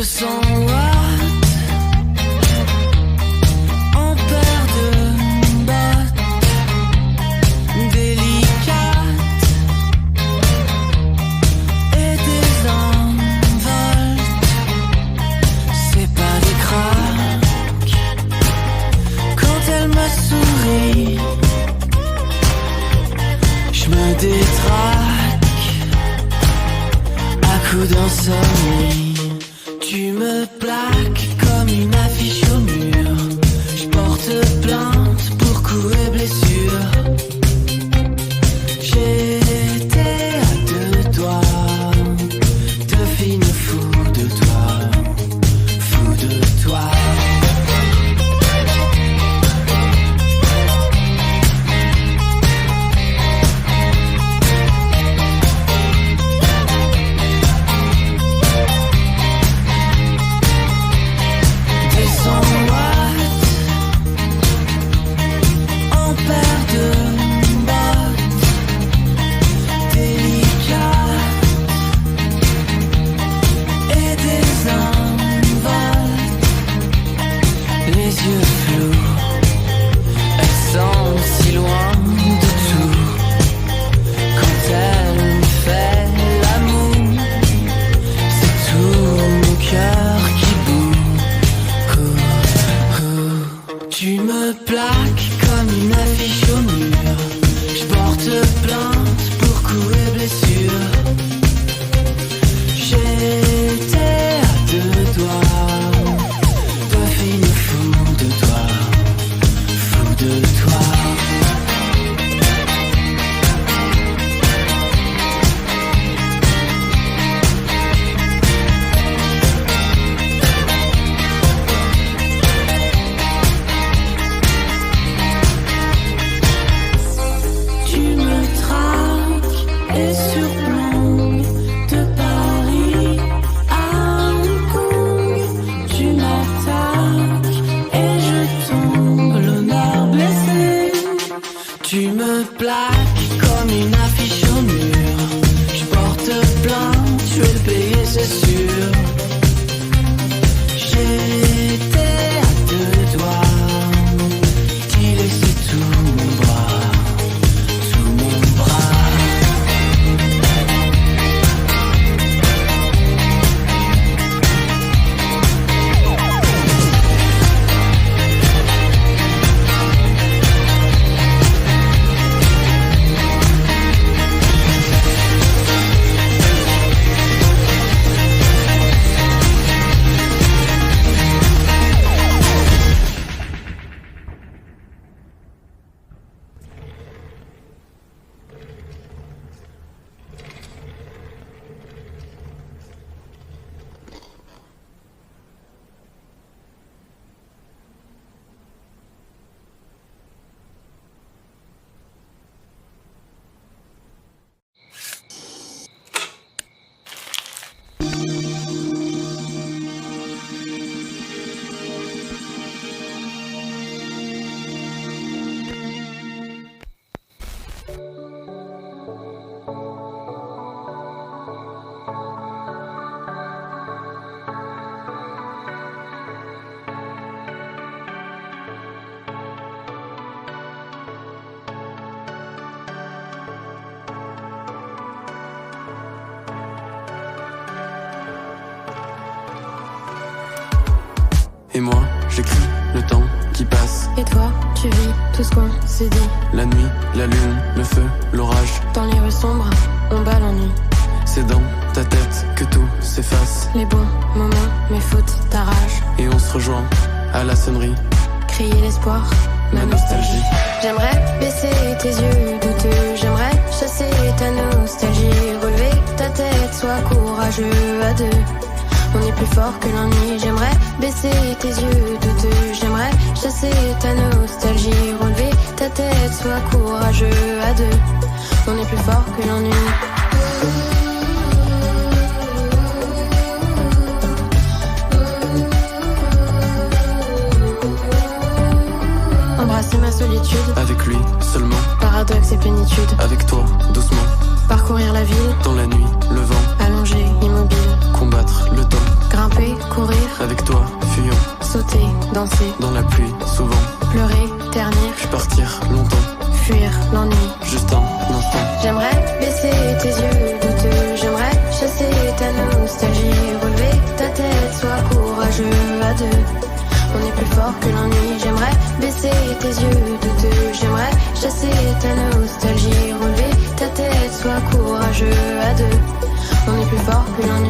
200 watts en paire de bottes délicates et des envoltes. C'est pas des craques quand elle me sourit. Je me détraque à coups d'insomnie. Tu me plaques comme une affiche au mur. Je porte plainte pour coups et blessures. J'étais à deux doigts de finir fou de toi, fou de toi. Tu me plaques comme une affiche au mur. Je porte plainte pour coups et blessures. J'étais à deux doigts de finir fou de toi, fou de toi. Tu me plaques comme une affiche au mur. Je porte plainte, je vais le payer, c'est sûr. J'étais à deux doigts d'y laisser tout mon bras, tout mon bras. Et moi, j'écris le temps qui passe. Et toi, tu vis tout ce qu'on s'est dit. La nuit, la lune, le feu, l'orage. Dans les rues sombres, on bat l'ennui. C'est dans ta tête que tout s'efface. Les bons moments, mes fautes, ta rage. Et on se rejoint à la sonnerie. Crier l'espoir, ma nostalgie. J'aimerais baisser tes yeux douteux. J'aimerais chasser ta nostalgie. Relever ta tête, sois courageux à deux. On est plus fort que l'ennui. J'aimerais baisser tes yeux douteux. J'aimerais chasser ta nostalgie. Relever ta tête, sois courageux à deux. On est plus fort que l'ennui. Embrasser ma solitude. Avec lui seulement. Paradoxe et plénitude. Avec toi, doucement. Parcourir la ville. Dans la nuit, le vent. Allongé, immobile. Combattre le temps. Grimper, courir. danser dans la pluie, souvent. pleurer, ternir, Puis partir longtemps, fuir l'ennui. juste un instant. J'aimerais baisser tes yeux douteux, j'aimerais chasser ta nostalgie, relever ta tête, sois courageux à deux. On est plus fort que l'ennui, j'aimerais baisser tes yeux douteux, j'aimerais chasser ta nostalgie, relever ta tête, sois courageux à deux. On est plus fort que l'ennui.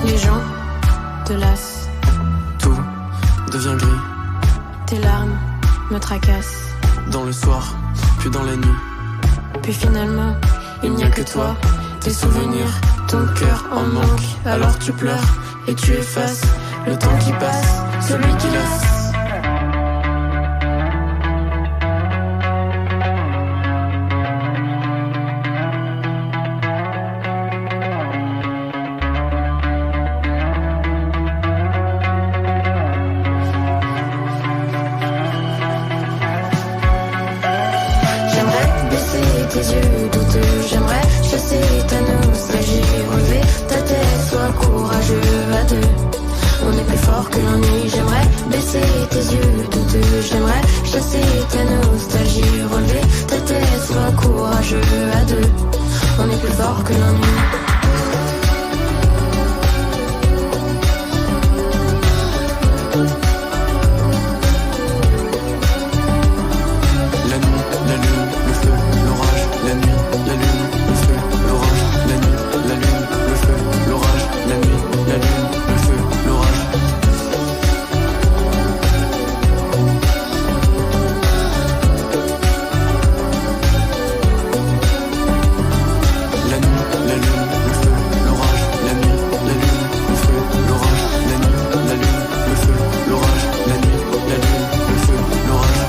Les gens te lassent, Tout devient gris, tes larmes me tracassent. dans le soir, puis dans la nuit. Puis finalement, il n'y a que toi, tes souvenirs, ton cœur en manque. Alors tu pleures et tu effaces le temps qui passe, celui qui laisse. J'aimerais baisser tes yeux douteux, j'aimerais chasser ta nostalgie, relever ta tête, sois courageux à deux. On est plus fort que l'ennui, j'aimerais baisser tes yeux douteux, j'aimerais chasser ta nostalgie, relever ta tête, sois courageux à deux. On est plus fort que l'ennui. La nuit, la lune, le feu, l'orage. La nuit, la lune, le feu, l'orage. La nuit, la lune, le feu, l'orage. La nuit, la lune, le feu, l'orage. La nuit, la lune, le feu, l'orage. La nuit, la lune, le feu, l'orage. La nuit, la lune, le feu, l'orage. La nuit, la lune, le feu, l'orage.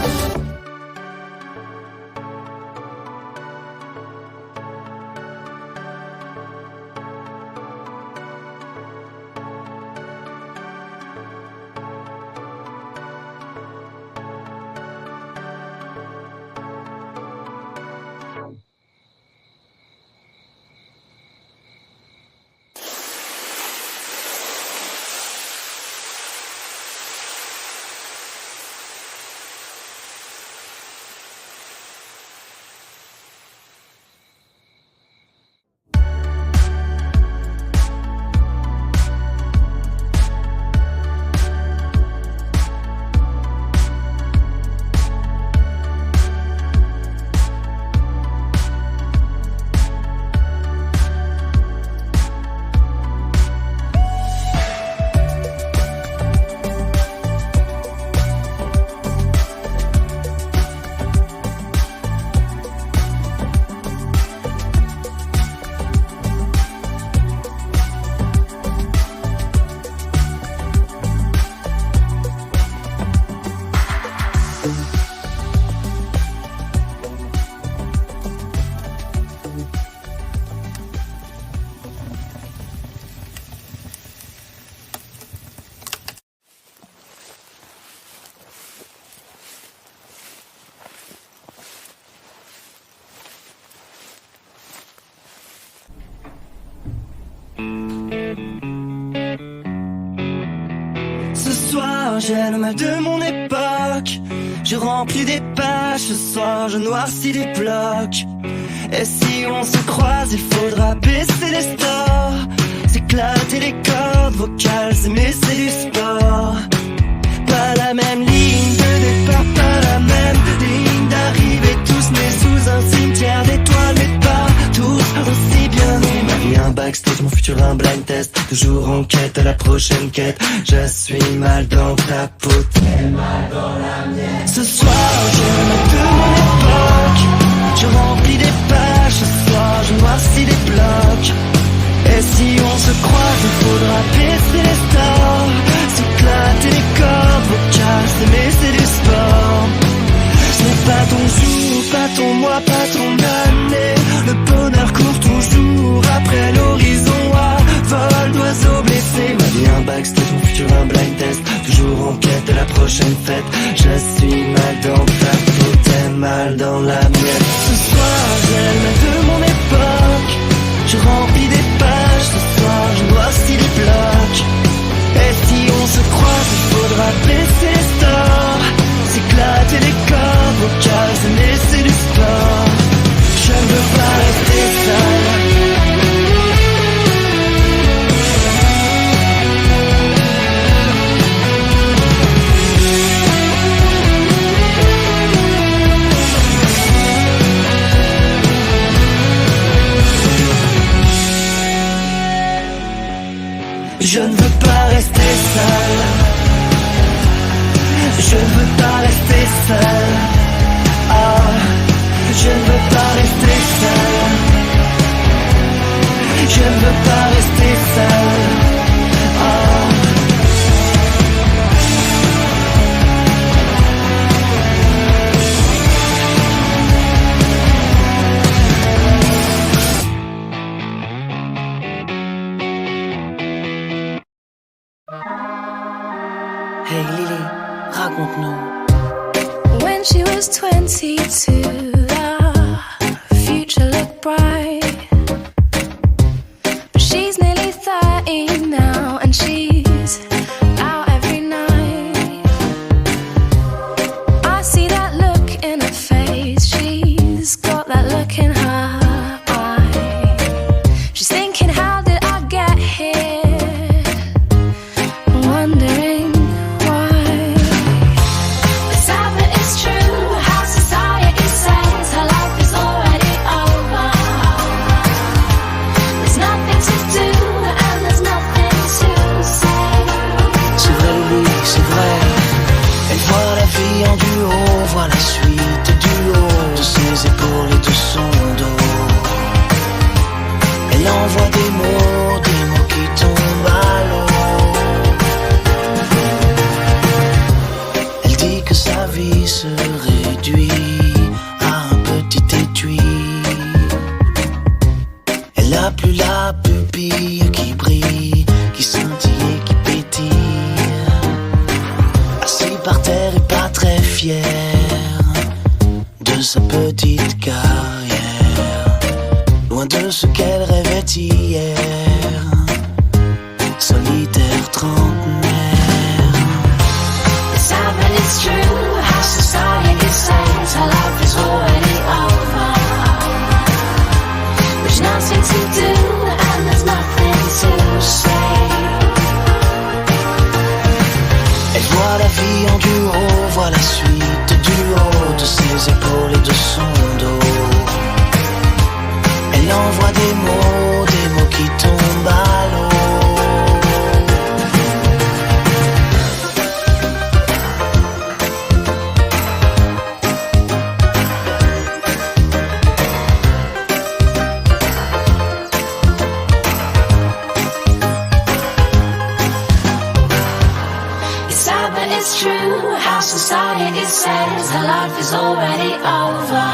Ce soir, j'ai le mal de mon époque. Je remplis des pages, ce soir, je noircis des blocs. Et si on se croise, il faudra baisser les stores, s'éclater les cordes vocales, s'aimer, c'est du sport. Pas la même ligne de départ, pas la même ligne d'arrivée. Tous nés sous un cimetière d'étoiles, mais pas tous aussi bien nés. Ma vie un backstage, mon futur un blind test. Toujours en quête à la prochaine quête. Je suis mal dans ta peau, très mal dans la mienne. Ce soir, je me de mon époque. Je remplis des pages, ce soir, je noircis des blocs. Et si on se croise, il faudra baisser les stores, s'éclater les cordes vocales, s'aimer, c'est du sport. Ce n'est pas ton jour, pas ton mois, pas ton année. Le bonheur court toujours après l'horizon à vol d'oiseaux blessés. backstage, mon futur un blind test. Toujours en quête de la prochaine fête. Je suis mal dans ta peau, t'es mal dans la mienne. Ce soir j'aime de mon époque. Je remplis des pages, ce soir je noircis les blocs. Et si on se croise, il faudra baisser stop. S'éclater les corps, vocales et laisser du sport. Je ne veux pas rester seul. Je ne veux pas rester seul. Je ne veux pas rester seul. Ah, je ne veux pas rester seul. Je ne veux pas rester seul. Ah. Hey Lily, raconte-nous. When she was 22, the future looked bright. But she's nearly 30 now, and she's out every night. I see that look in her face, she's got that look in her eye. She's thinking, how did I get here? Wondering why. But sad, but it's true, how society says her life is already over. There's nothing to do and there's nothing to say. C'est vrai Lily, c'est vrai. Elle voit la vie en duo, voit la suite du haut de ses épaules et de son dos. Elle envoie des mots qui tombent à l'eau. Elle dit que sa vie se réduit à un petit étui. Elle n'a plus la pupille qui brille, qui scintille et qui pétille. Assis par terre et pas très fier de sa petite carrière, loin de ce qu'elle rêvait hier, solitaire trentenaire. It's sad, but it's true, how society says her life is already over. There's nothing to do and there's nothing to say. Elle voit la vie en duo, voit la suite du haut de ses épaules et de son dos. Elle envoie des mots qui tombent à l'eau. It's sad, but it's true, how society says her life is already over.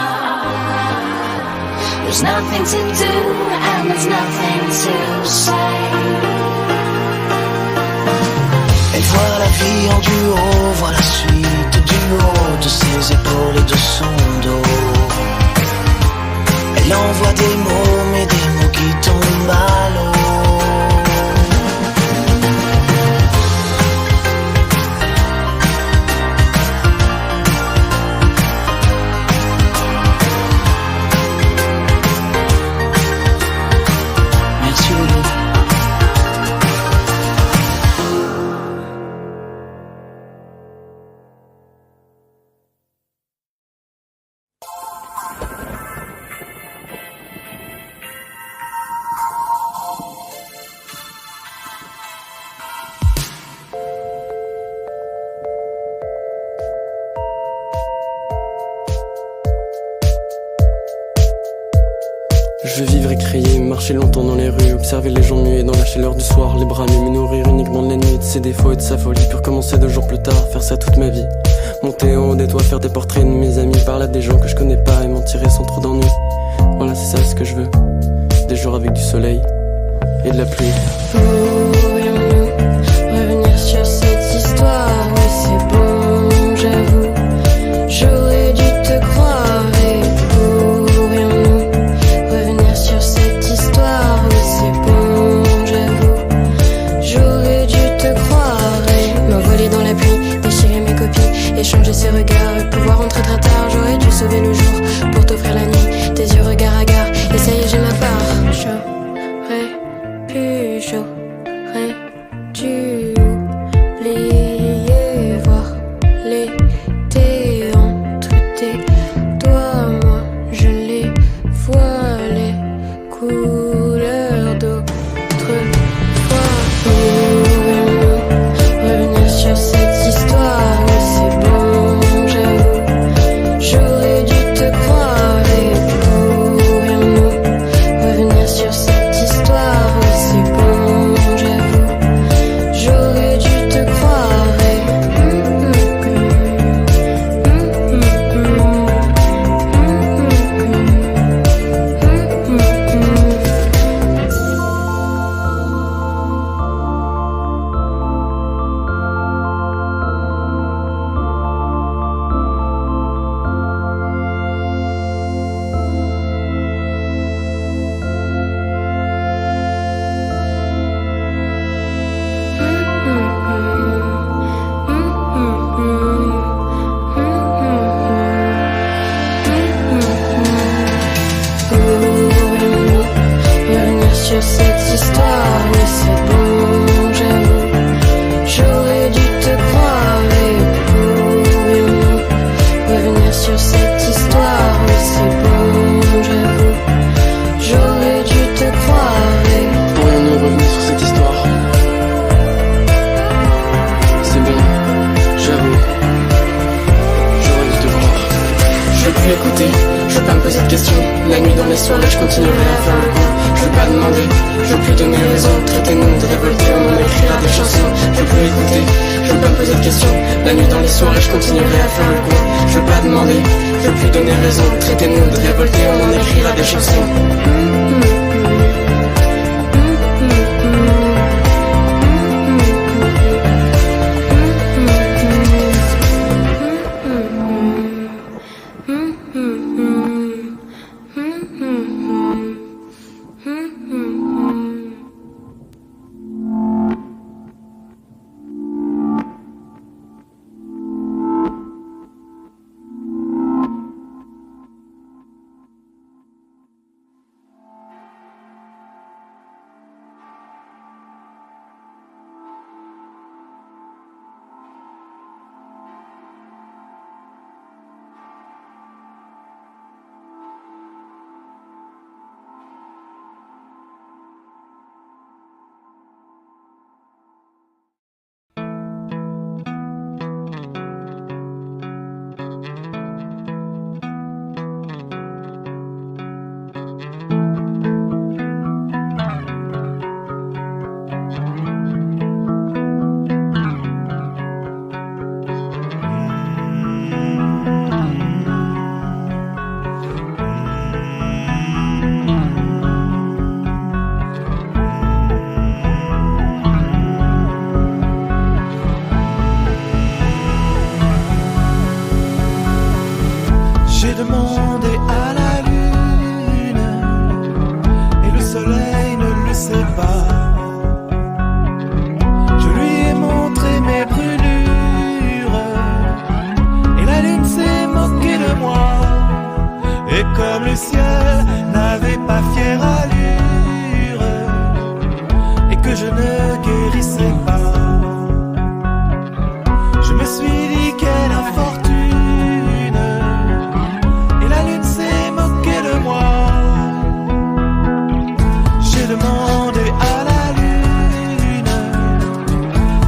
There's nothing to do and there's nothing to say. Elle voit la vie en duo, voit la suite du haut de ses épaules et de son dos. Elle envoie des mots qui tombent à l'eau. Merci Lily. Je veux vivre et crier, marcher longtemps dans les rues, observer les gens muets dans la chaleur du soir, les bras nus, me nourrir uniquement de la nuit, de ses défauts et de sa folie, puis recommencer 2 jours plus tard, faire ça toute ma vie. Monter en haut des toits, faire des portraits de mes amis, parler à des gens que je connais pas et m'en tirer sans trop d'ennui. Voilà, c'est ça ce que je veux. Des jours avec du soleil et de la pluie. Pourrions-nous sur cette histoire. Oui, c'est bon, j'avoue. J'aurais dû te croire et pourrions-nous revenir sur cette histoire. Oui, c'est bon, j'avoue. J'aurais dû te croire et Pourrions-nous revenir sur cette histoire? C'est bon, j'avoue. J'aurais dû te croire. Je veux plus écouter, je veux pas me poser de questions. La nuit dans les soirées, je continuerai à faire le con. Je veux pas demander, je veux plus donner raison. Traitez-nous de révoltés, on écrira des chansons. Je veux plus écouter, je veux pas me poser de questions. La nuit dans les soirées, je continuerai à faire le con. Je veux pas demander, je veux plus donner raison. Traitez-nous de révoltés, on écrira des chansons. J'ai demandé à la lune et le soleil ne le sait pas. Je lui ai montré mes brûlures et la lune s'est moquée de moi. Et comme le ciel n'avait pas fière allure et que je ne guérissais pas, je me suis dit quelle infortune. J'ai demandé à la lune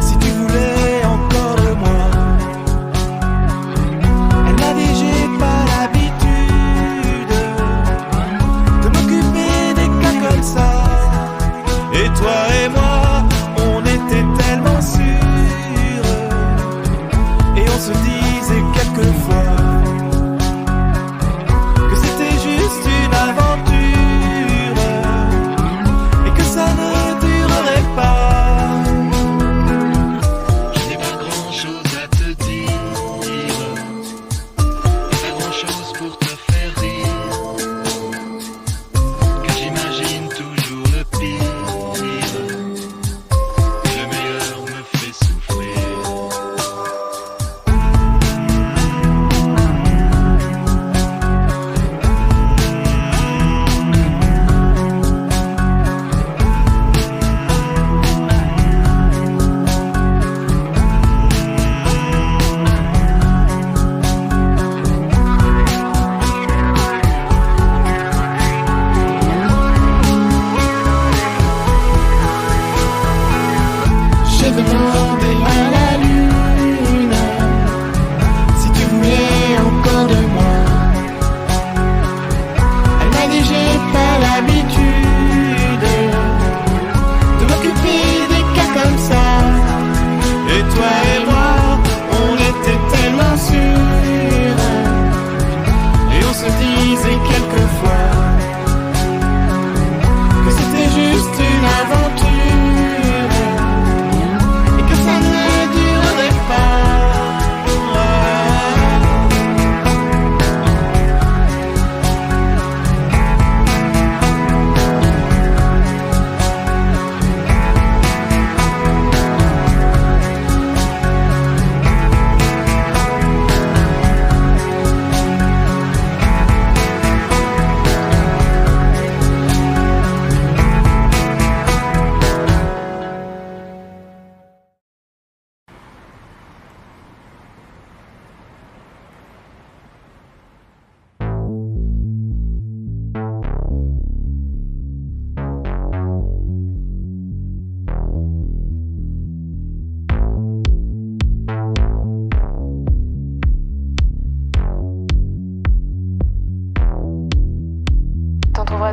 si tu voulais encore de moi. Elle m'a dit j'ai pas l'habitude de m'occuper des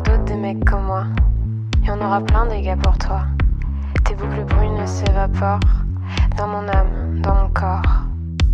pas d'autres des mecs comme moi. Y en aura plein des gars pour toi. Tes boucles brunes s'évaporent dans mon âme, dans mon corps.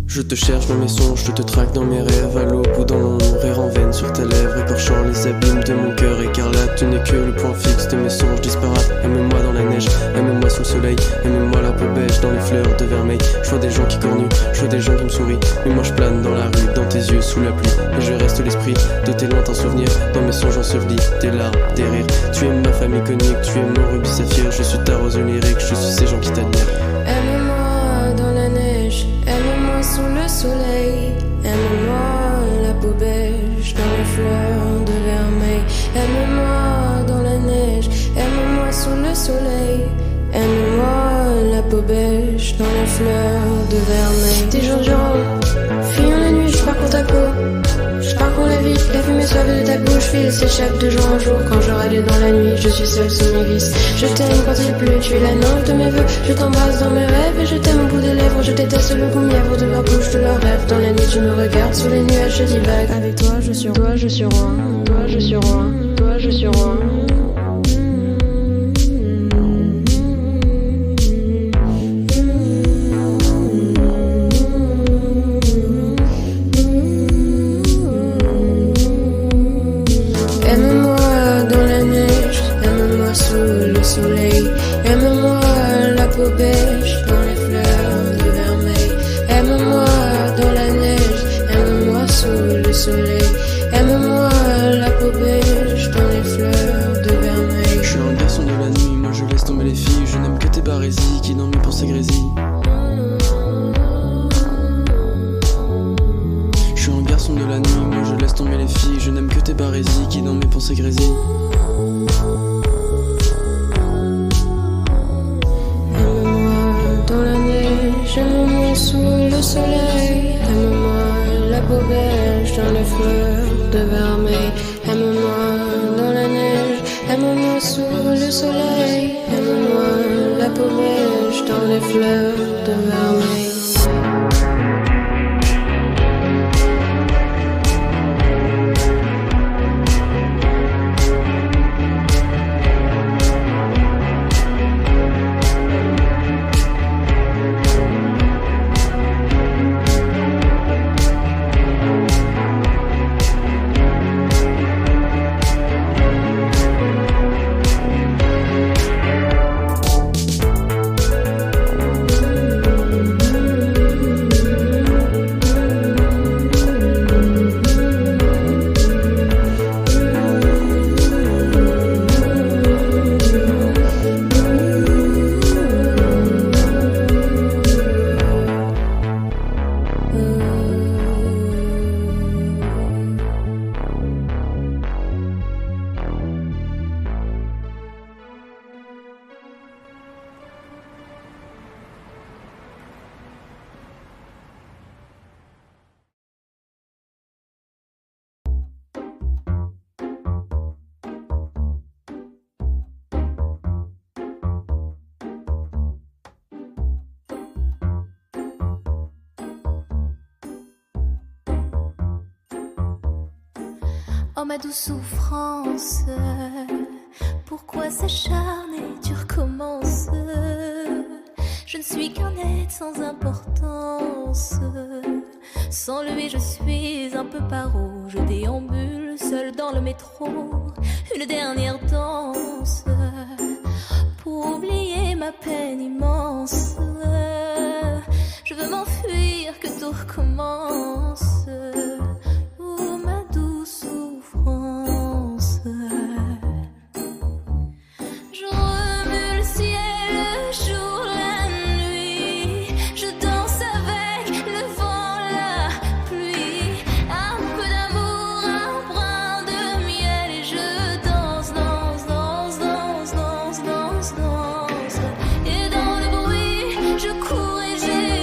Je te cherche dans mes songes, je te traque dans mes rêves. À l'aube ou dans l'ombre, rire en veine sur tes lèvres, écorchant les abîmes de mon cœur écarlate. Tu n'es que le point fixe de mes songes disparates. Aime-moi dans la neige, aime-moi sous le soleil, aime-moi la peau beige dans les fleurs de vermeil. Je vois des gens qui cornuent, je vois des gens qui me sourient, mais moi je plane dans la rue, dans tes yeux sous la pluie. Et je reste l'esprit de tes lointains souvenirs, dans mes songes ensevelis, tes larmes, tes rires. Tu es ma femme iconique, tu es mon rubis saphir. Je suis ta rose lyrique, je suis ces gens qui t'admirent. Aime-moi dans la neige, aime-moi sous le soleil, aime-moi la peau beige dans les fleurs de vermeil. Aime-moi dans la neige, aime-moi sous le soleil, aime-moi la peau beige dans les fleurs de vermeil. Des jours durant, fuyant la nuit, je parcours ta peau, je parcours la vie, la fumée suave de ta bouche file, s'échappe de jour en jour. Quand je râle dans la nuit, je suis seule sous mes vices. Je t'aime quand il pleut, tu es la nymphe de mes vœux. Je t'embrasse dans mes rêves et je t'aime au bout des lèvres. Je déteste le goût mièvre de leur bouche, de leurs rêves. Dans la nuit, tu me regardes, sous les nuages, je divague. Avec toi, je suis roi, je suis roi, toi, je suis roi, toi, je suis roi. Aime-moi la peau beige dans les fleurs de vermeil. Aime-moi dans la neige, aime-moi sous le soleil. Aime-moi la peau beige dans les fleurs de vermeil. Je suis un garçon de la nuit, moi je laisse tomber les filles. Je n'aime que tes barésies qui dans mes pensées grésillent. Je suis un garçon de la nuit, moi je laisse tomber les filles. Je n'aime que tes barésies qui dans mes pensées grésillent. Aime-moi sous le soleil, aime-moi la peau beige dans les fleurs de vermeil. Aime-moi dans la neige, aime-moi sous le soleil, aime-moi la peau beige dans les fleurs de vermeil. Oh ma douce souffrance, pourquoi s'acharner, tu recommences. Je ne suis qu'un être sans importance. Sans lui je suis un peu paro. Je déambule seul dans le métro. Une dernière danse pour oublier ma peine immense. Je veux m'enfuir, que tout recommence. Je remue le ciel, le jour, la nuit. Je danse avec le vent, la pluie. Un peu d'amour, un brin de miel. Et je danse, danse, danse, danse, danse, danse, danse. Et dans le bruit, je cours et j'ai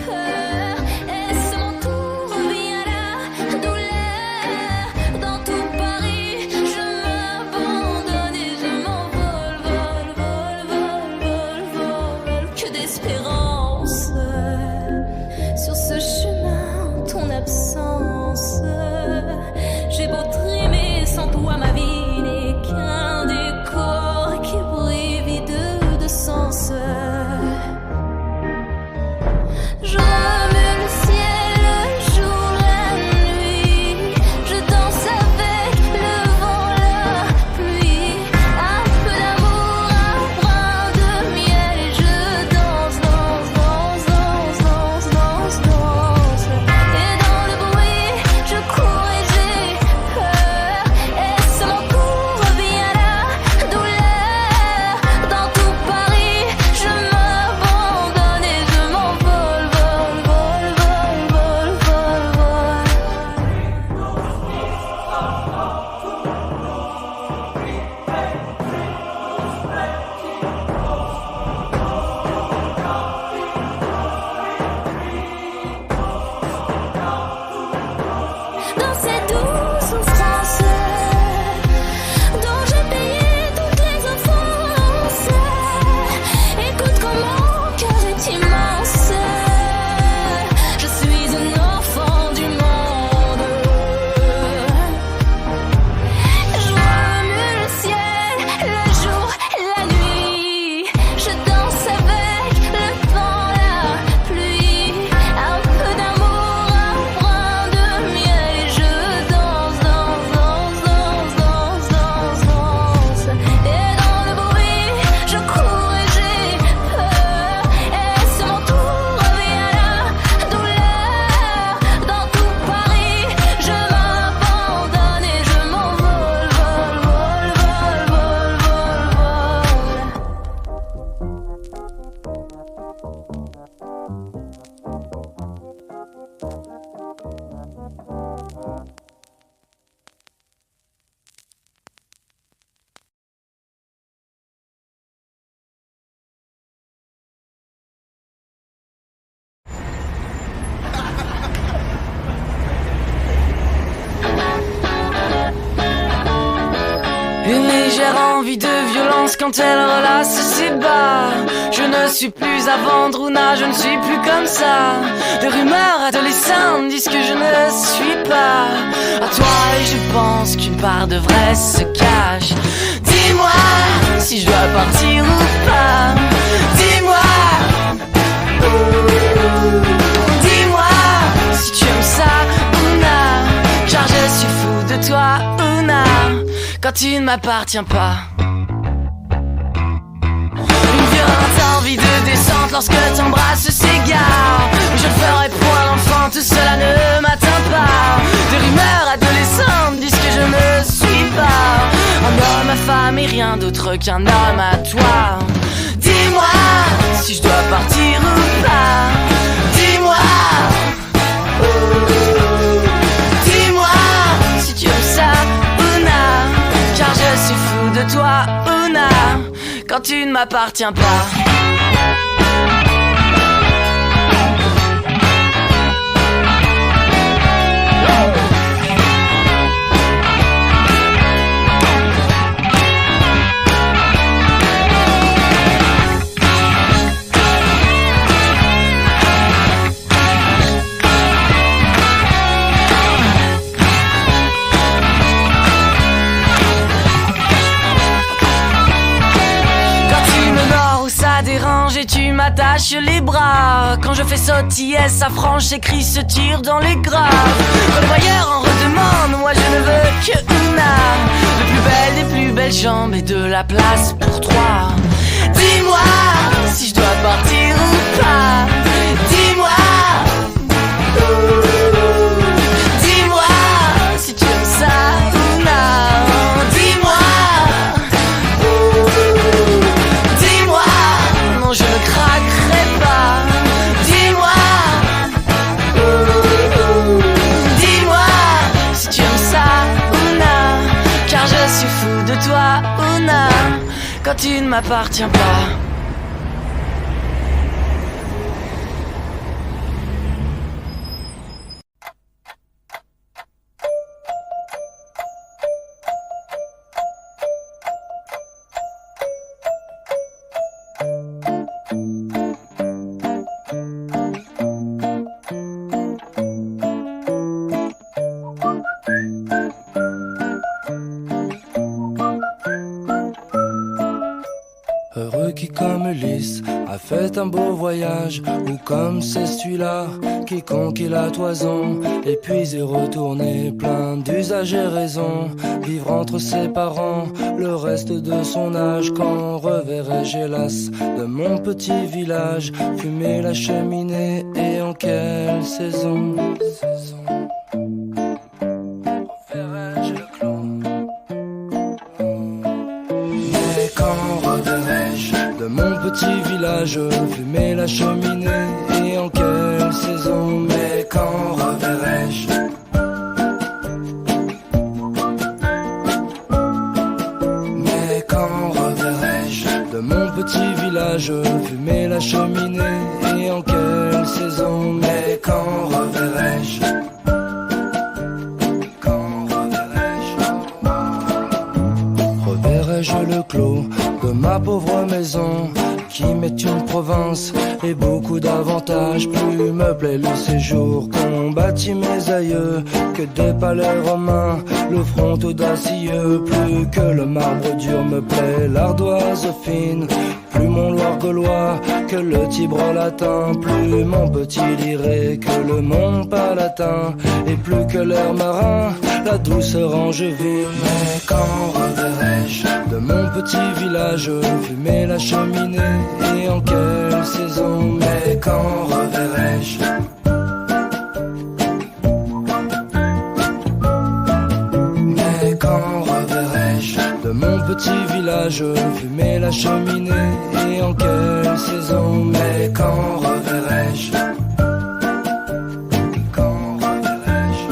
peur. Et c'est mon tour, viens. Une légère envie de violence quand elle relasse ses bas. Je ne suis plus à vendre, Ouna, je ne suis plus comme ça. Des rumeurs adolescentes disent que je ne suis pas à toi, et je pense qu'une part de vrai se cache. Dis-moi si je dois partir ou pas. Dis-moi, dis-moi si tu aimes ça, Ouna, car je suis fou de toi, Ouna, quand tu ne m'appartiens pas. Une violente envie de descente lorsque t'embrasses s'égare. Je ferai point l'enfant, tout cela ne m'atteint pas. Des rumeurs adolescentes disent que je ne suis pas un homme à femme et rien d'autre qu'un homme à toi. Dis-moi si je dois partir ou pas. Dis-moi, dis-moi si tu aimes ça, Ouna, car je suis fou de toi, Ouna, quand tu ne m'appartiens pas. Et tu m'attaches les bras. Quand je fais sautiller sa frange, ses cris se tirent dans les graves. Quand le voyeur en redemande, moi je ne veux que Ouna, le plus belle des plus belles jambes et de la place pour trois. Dis-moi si je dois partir ou pas. Dis-moi, dis-moi si tu aimes ça, Ouna. Je ne craquerai pas. Dis-moi, dis-moi si tu aimes ça, Ouna, car je suis fou de toi, Ouna, quand tu ne m'appartiens pas. Heureux qui comme Ulysse a fait un beau voyage, ou comme c'est celui-là qui conquit la toison, et puis est retourné plein d'usages et raisons, vivre entre ses parents le reste de son âge. Quand reverrai-je hélas de mon petit village, fumer la cheminée, et en quelle saison? Reverrai-je le clos? Mais quand reverrai-je de mon petit village, fumer la cheminée, et en quelle saison? Mais quand reverrai-je? Mais quand reverrai-je de mon petit village, fumer la cheminée, et en quelle saison? Mais quand reverrai-je? Reverrai-je le clos de ma pauvre maison, qui m'est une province et beaucoup d'avantages? Plus me plaît le séjour qu'ont bâti mes aïeux que des palais romains, le front audacieux. Plus que le marbre dur me plaît l'ardoise fine, plus mon Loir gaulois que le Tibre latin, plus mon petit Liré que le Mont Palatin, et plus que l'air marin, la douceur angevine. Mais quand reverrai-je de mon petit village, fumer la cheminée, et en quelle saison? Mais quand reverrai-je? Mais quand reverrai-je de mon petit village, fumer la cheminée, et en quelle saison? Mais quand reverrai-je? Quand reverrai-je?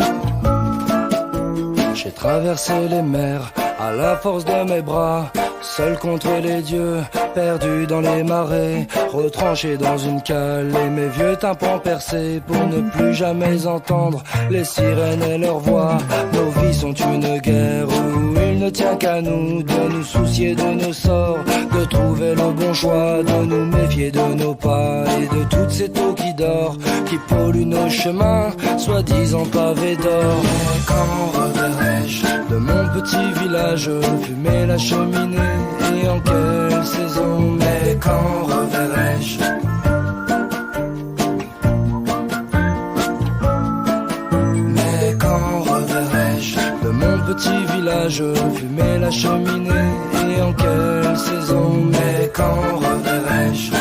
J'ai traversé les mers à la force de mes bras, Seul contre les dieux, perdu dans les marais, retranché dans une cale et mes vieux tympans percés pour ne plus jamais entendre les sirènes et leurs voix. Nos vies sont une guerre où il ne tient qu'à nous de nous soucier de nos sorts, de trouver le bon choix, de nous méfier de nos pas et de toutes ces taux qui dorment, qui polluent nos chemins, soi-disant pavés d'or. Mais quand reverrai-je de mon petit village fumer la cheminée? Et en quelle saison? Mais quand reverrai-je? Mais quand reverrai-je de mon petit village fumer la cheminée? Et en quelle saison? Mais quand reverrai-je?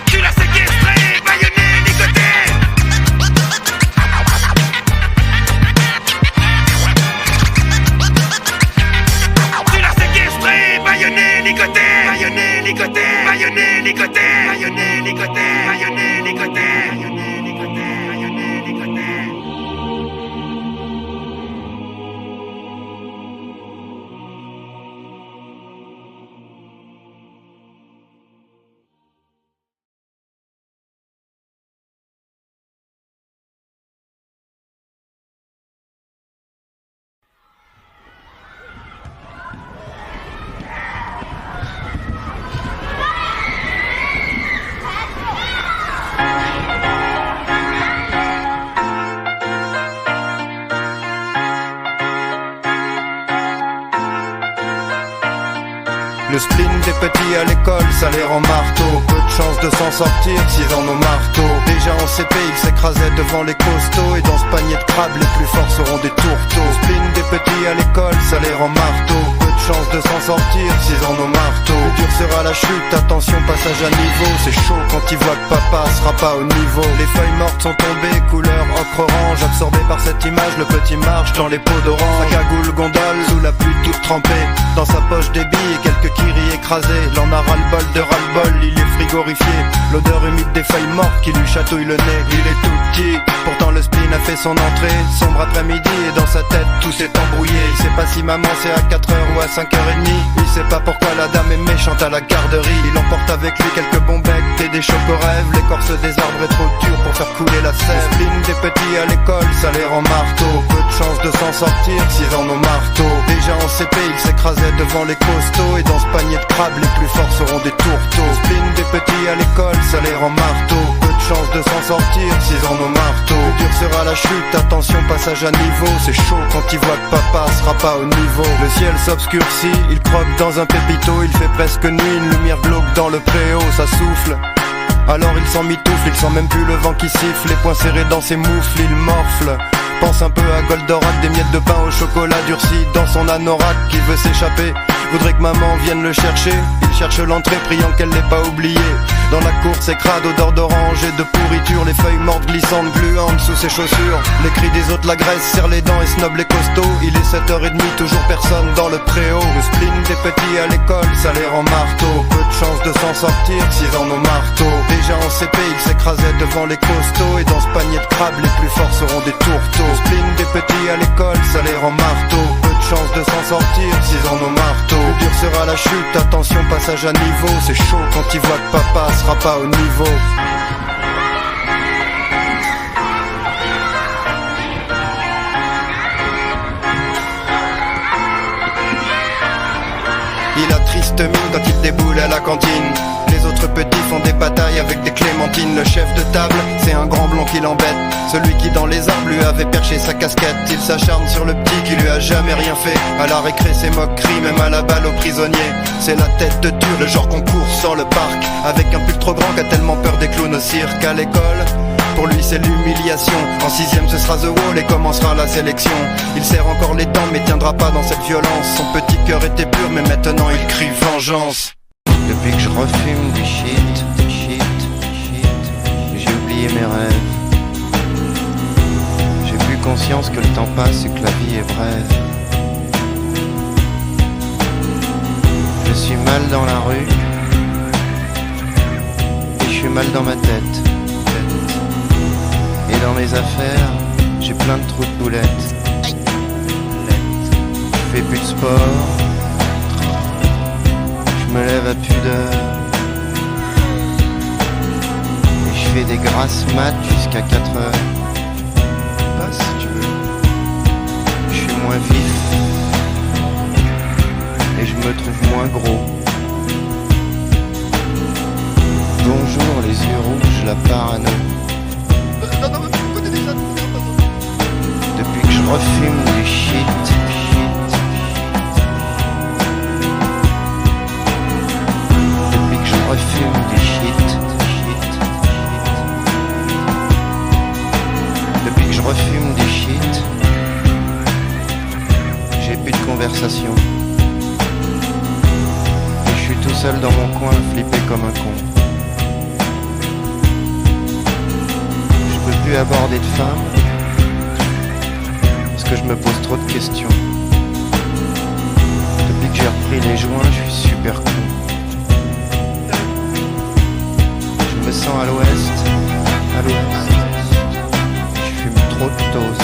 Tu l'as séquestré, Le spleen des petits à l'école, ça les rend marteaux. Peu de chance de s'en sortir s'ils en ont marteau. Déjà en CP, ils s'écrasaient devant les costauds. Et dans ce panier de crabes, les plus forts seront des tourteaux. Le spleen des petits à l'école, ça les rend marteaux. Peu de chance de s'en sortir s'ils en ont marteau. Plus dur sera la chute, attention passage à niveau. C'est chaud quand ils voient que papa sera pas au niveau. Les feuilles mortes sont tombées, couleur ocre-orange. Absorbé par cette image, le petit marche dans les pots d'orange. Sa cagoule gondole, sous la pluie toute trempée. Dans sa poche des billes et quelques kiris écrasés. Il en a ras-le-bol de ras-le-bol, il est frigorifié. L'odeur humide des feuilles mortes qui lui chatouille le nez. Il est tout petit, pourtant le spleen a fait son entrée. Sombre après-midi et dans sa tête tout s'est embrouillé. Il sait pas si maman c'est à 4h ou à 5h30. Il sait pas pourquoi la dame est méchante à la garderie. Il emporte avec lui quelques bons becs et des chocorêves. L'écorce des arbres est trop dure pour faire couler la sève. Le spleen des petits à l'école, ça les rend marteau. Peu de chance de s'en sortir s'ils en ont marteau. Déjà en CP, ils s'écrasaient devant les costauds. Et dans ce panier de crabes, les plus forts seront des tourteaux. Le spleen des petits à l'école, ça les rend marteau. Peu de chance de s'en sortir s'ils en ont marteau. Plus dur sera la chute, attention passage à niveau. C'est chaud quand ils voient que papa sera pas au niveau. Le ciel s'obscurcit, il croque dans un pépito. Il fait presque nuit, une lumière glauque dans le préau. Ça souffle, alors il s'en mitoufle. Il sent même plus le vent qui siffle. Les poings serrés dans ses moufles, il morfle. Pense un peu à Goldorak, des miettes de pain au chocolat durci dans son anorak qui veut s'échapper. Voudrait que maman vienne le chercher. Il cherche l'entrée priant qu'elle l'ait pas oublié. Dans la cour c'est crade, odeur d'orange et de pourriture. Les feuilles mortes glissantes, gluantes sous ses chaussures. Les cris des autres la graisse, serre les dents et snob les costauds. Il est 7h30, toujours personne dans le préau. Le spleen des petits à l'école, ça les rend marteau. Peu de chance de s'en sortir s'ils en ont marteau. Déjà en CP, ils s'écrasaient devant les costauds. Et dans ce panier de crabes, les plus forts seront des tourteaux. Le spleen des petits à l'école, ça les rend marteau. Peu de chance de s'en sortir s'ils en ont marteau. Plus dur sera la chute, attention passage à niveau. C'est chaud quand ils voient que papa sera pas au niveau. Il a triste mine quand il déboule à la cantine. Les autres petits font des batailles avec des clémentines. Le chef de table, c'est un grand blond qui l'embête. Celui qui dans les arbres lui avait perché sa casquette. Il s'acharne sur le petit qui lui a jamais rien fait. À la récré ses moqueries, même à la balle aux prisonniers. C'est la tête de dur, le genre qu'on court sans le parc. Avec un pull trop grand qu'a tellement peur des clowns au cirque. À l'école, pour lui c'est l'humiliation. En 6ème ce sera The Wall et commencera la sélection. Il serre encore les dents mais tiendra pas dans cette violence. Son petit cœur était pur mais maintenant il crie vengeance. Depuis que je refume du shit, j'ai oublié mes rêves. J'ai plus conscience que le temps passe et que la vie est brève. Je suis mal dans la rue et je suis mal dans ma tête. Et dans mes affaires, j'ai plein de trous de boulettes. Je fais plus de sport. Je me lève à pudeur et je fais des grasses mat jusqu'à 4h. Là si tu veux. Je suis moins vif et je me trouve moins gros. Bonjour les yeux rouges, la parano. Depuis que je refume du shit. Je refume du shit. Depuis que je refume du shit, j'ai plus de conversation. Et je suis tout seul dans mon coin, flippé comme un con. Je peux plus aborder de femmes parce que je me pose trop de questions. Depuis que j'ai repris les joints, je suis super con. Je me sens à l'ouest, je fume trop de toast.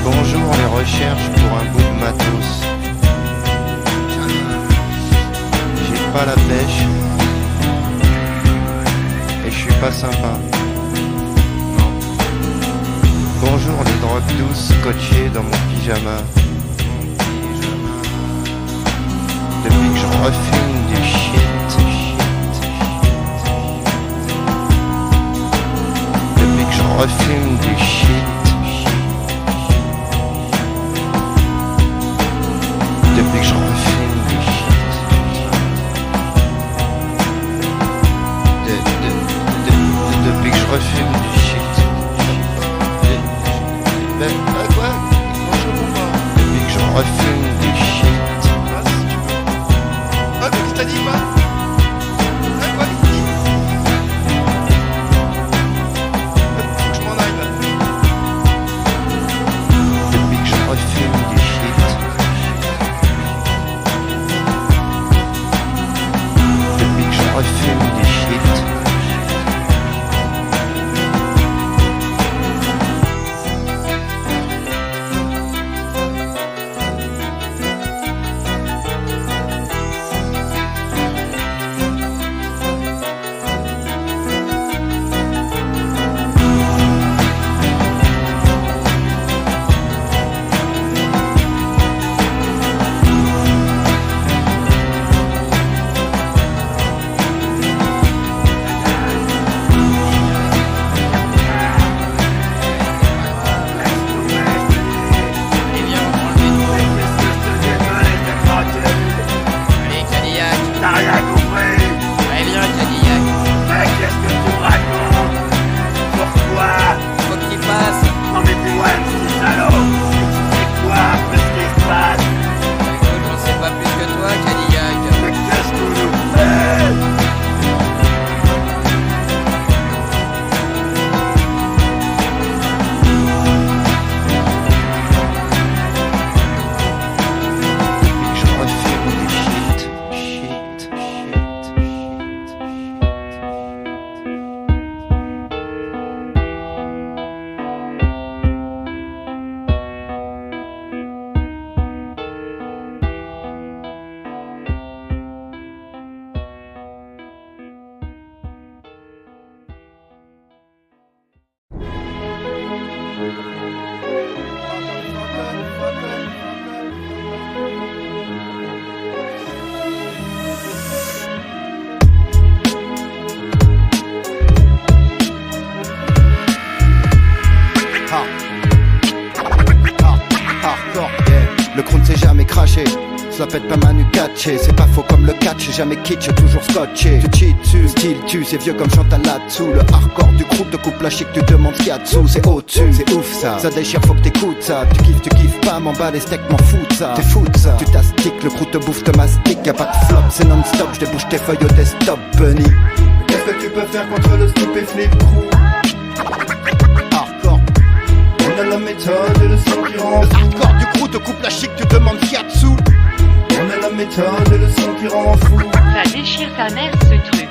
Bonjour les recherches pour un bout de matos. J'ai pas la pêche et je suis pas sympa. Non. Bonjour les drogues douces scotchées dans mon pyjama. Depuis que je refume du shit. Je refume du shit. Depuis que je refume Depuis que je refume du shit. Ben, quoi? Moi je comprends pas. Depuis que je refume du shit. Ah, si tu veux. Ah, mais qui t'a dit quoi? Ah, quoi, qui t'a dit? Faut que je m'en aille là. Depuis que je refume du shit. Depuis que je refume du shit. Le crew ne s'est jamais craché, ça pète pas Manu Katché. C'est pas faux comme le catch, jamais kitsch, toujours scotché. Tu cheats dessus, style tu, c'est vieux comme Chantal là-dessous. Le hardcore du crew te coupe la chic, tu demandes ce qu'il y a dessous. C'est au-dessus, c'est ouf ça, ça déchire, faut que t'écoutes ça. Tu kiffes pas, m'en bats les steaks, m'en fous de ça. T'es fou de ça, tu t'astiques, le crew te bouffe, te mastique. Y'a pas de flop, c'est non-stop, j'débouche tes feuilles au desktop, bunny. Qu'est-ce que tu peux faire contre le stupéflip crew? Hardcore. On a la méthode et le son qui rend fou. Le hardcore du crew te coupe la chic, tu demandes ce qu'il y a dessous. On a la méthode et le son qui rend fou. Ça déchire ta mère ce truc.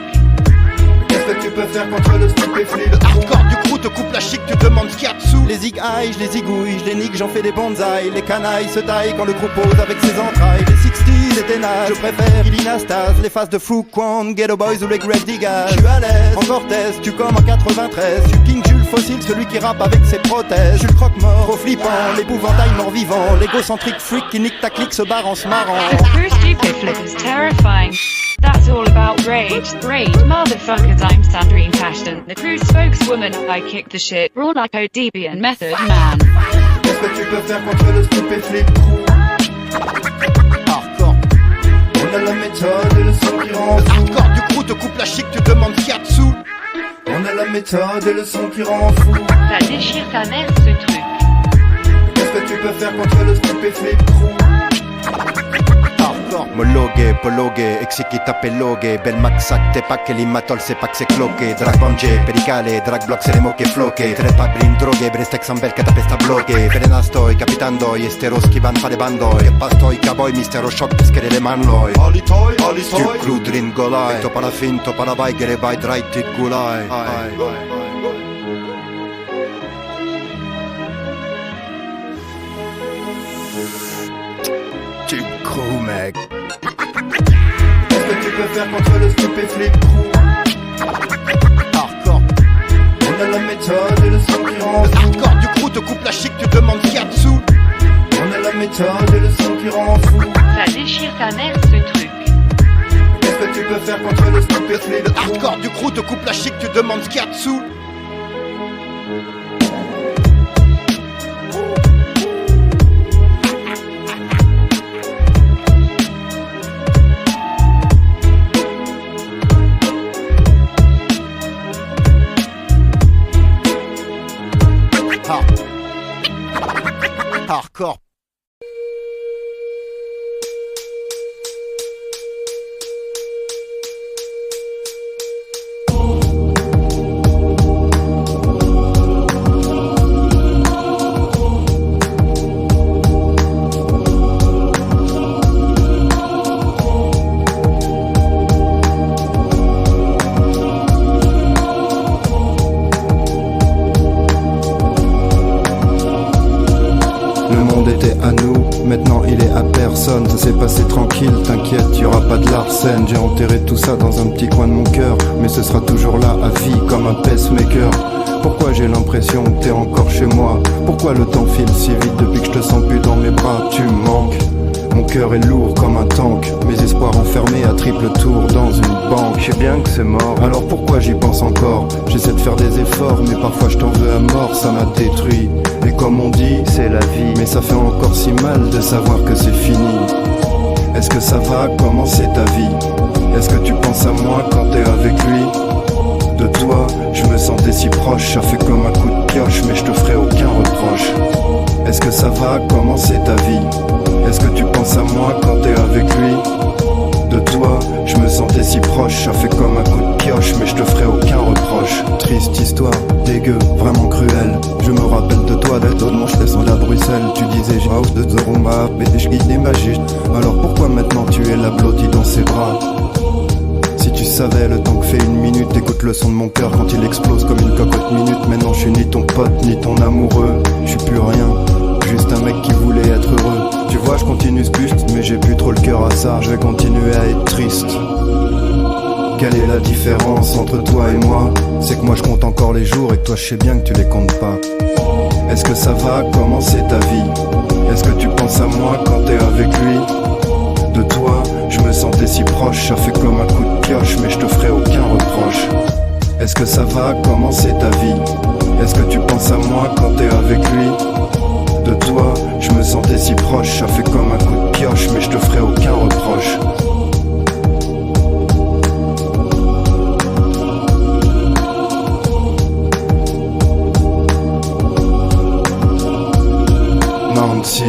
Qu'est-ce que tu peux faire contre le stupéflip? Le hardcore du crew te coupe la chic, tu demandes ce qu'il y a dessous. Les zig-high, je les zigouille, je les nique, j'en fais des bonsaïs. Les canailles se taillent quand le crew pose avec ses entrailles. Les 60s étaient nages, je préfère Ilinastas. Les faces de Fou Kwon, Ghetto Boys ou les Greg Diggas. Je suis à l'aise, en Cortez, tu comme en 93. Je suis King Jules Fossile, celui qui rappe avec ses prothèses. Je suis le croque-mort, trop flippant, l'épouvantail mort-vivant. L'égocentrique freak qui nique ta clique se barre en se marrant. The crew stupéflip is terrifying. That's all about rage, motherfuckers, I'm Sandrine Tashton, the crew's spokeswoman. I kick the shit, raw like ODB and Method Man. Qu'est-ce que tu peux faire contre le stupéflip crew? Hardcore. On a la méthode et le son qui rend fou. Hardcore du crew te coupe la chic, tu demandes ce qu'il y a dessous. On a la méthode et le son qui rend fou. Ça déchire ta mère ce truc. Qu'est-ce que tu peux faire contre le stupéflip crew? Mologue, pologue, exiki tapelogue. Bel maxac, te pa che l'imatol se pa que se cloque. Drag bonge, pericale, drag block se le moche floche. Tre pabrin droghe, brestex ambel che tapesta bloghe. Verena stoi, capitando, esteros che van fare bandoi. Che pastoi, cowboy, mistero shock, peschere le manloi. Alitoi, Stu crudrin golai. To para finto, para vaigere, vai draitit gulai. Tu crew, mec. Qu'est-ce que tu peux faire contre le stupéflip crew? Hardcore. On a la méthode et le son qui rend fou. Le hardcore du crew te coupe la chic, tu demandes ce qu'il y a dessous. On a la méthode et le son qui rend fou. Ça déchire ta mère ce truc. Qu'est-ce que tu peux faire contre le stupéflip? Le hardcore du crew te coupe la chic, tu demandes ce qu'il y a dessous. Hardcore. Maintenant il est à personne, ça s'est passé tranquille, t'inquiète, y'aura pas de l'arsène. J'ai enterré tout ça dans un petit coin de mon cœur, mais ce sera toujours là à vie comme un pacemaker. Pourquoi j'ai l'impression que t'es encore chez moi? Pourquoi le temps file si vite depuis que je te sens plus dans mes bras? Tu me manques. Mon cœur est lourd comme un tank, mes espoirs enfermés à triple tour dans une banque. Je sais bien que c'est mort, alors pourquoi j'y pense encore? J'essaie de faire des efforts, mais parfois je t'en veux à mort, ça m'a détruit. Et comme on dit, c'est la vie, mais ça fait encore si mal de savoir que c'est fini. Est-ce que ça va? Comment c'est ta vie? Est-ce que tu penses à moi quand t'es avec lui? De toi, je me sentais si proche, ça fait comme un coup de pioche, mais je te ferai aucun reproche. Est-ce que ça va? Comment c'est ta vie? Est-ce que tu penses à moi quand t'es avec lui? De toi, je me sentais si proche, ça fait comme un coup de pioche, mais je te ferai aucun reproche. Triste histoire, dégueu, vraiment cruelle. Je me rappelle de toi, d'être de mon descends à Bruxelles. Tu disais j'ai house de Zoroma, mais je guide des magiques. Alors pourquoi maintenant tu es la blottie dans ses bras? Si tu savais le temps que fait une minute, écoute le son de mon cœur quand il explose comme une cocotte minute. Maintenant je suis ni ton pote, ni ton amoureux, je suis plus rien. Juste un mec qui voulait être heureux. Tu vois je continue ce buste, mais j'ai plus trop le cœur à ça. Je vais continuer à être triste. Quelle est la différence entre toi et moi? C'est que moi je compte encore les jours et que toi je sais bien que tu les comptes pas. Est-ce que ça va? Comment c'est ta vie? Est-ce que tu penses à moi quand t'es avec lui? De toi, je me sentais si proche, ça fait comme un coup de pioche, mais je te ferai aucun reproche. Est-ce que ça va? Comment c'est ta vie? Est-ce que tu penses à moi quand t'es avec lui? De toi, je me sentais si proche, ça fait comme un coup de pioche, mais je te ferai aucun reproche. Nancy.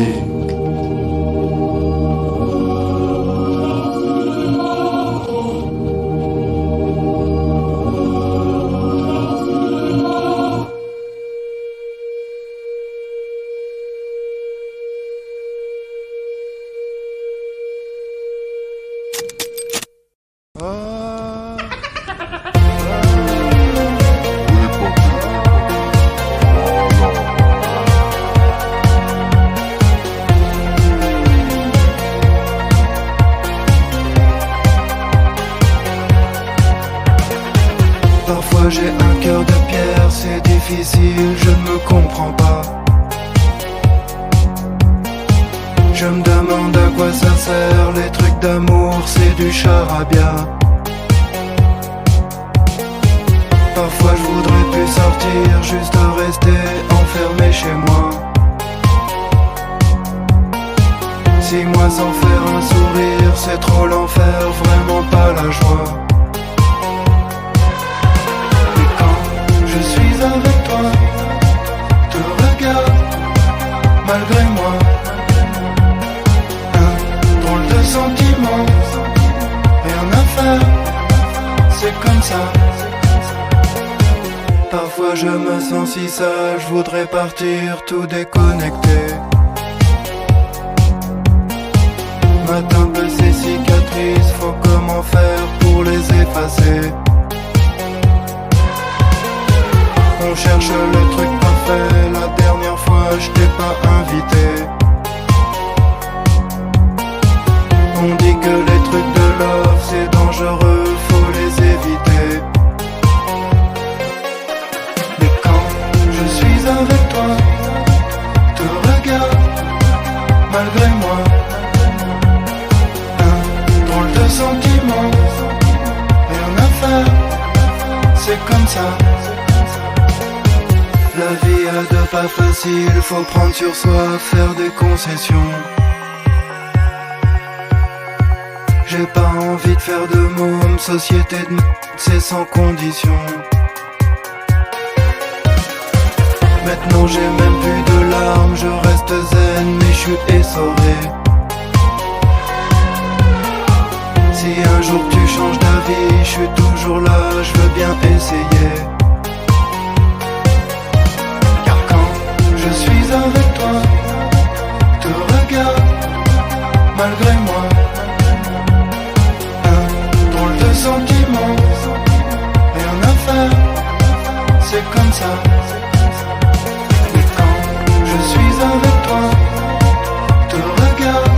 Parfois j'ai un cœur de pierre, c'est difficile, je ne me comprends pas. Je me demande à quoi ça sert, les trucs d'amour c'est du charabia. Parfois je voudrais plus sortir, juste rester enfermé chez moi. 6 mois sans faire un sourire, c'est trop l'enfer, vraiment pas la joie. Je suis avec toi, te regarde malgré moi. Un drôle de sentiment, rien à faire, c'est comme ça. Parfois je me sens si sage, je voudrais partir tout déconnecté. Ma temple ses cicatrices, faut comment faire pour les effacer. On cherche le truc parfait, la dernière fois je t'ai pas invité. On dit que les trucs de love c'est dangereux, faut les éviter. Mais quand je suis avec toi, te regarde malgré moi. Un drôle de sentiment, rien à faire, c'est comme ça. La vie a de pas facile, faut prendre sur soi, faire des concessions. J'ai pas envie de faire de môme, société de c'est sans condition. Maintenant j'ai même plus de larmes, je reste zen mais je suis essoré. Si un jour tu changes d'avis, je suis toujours là, je veux bien essayer. Car quand je suis avec toi, te regarde malgré moi. Un drôle de sentiment, rien à faire, c'est comme ça. Et quand je suis avec toi, te regarde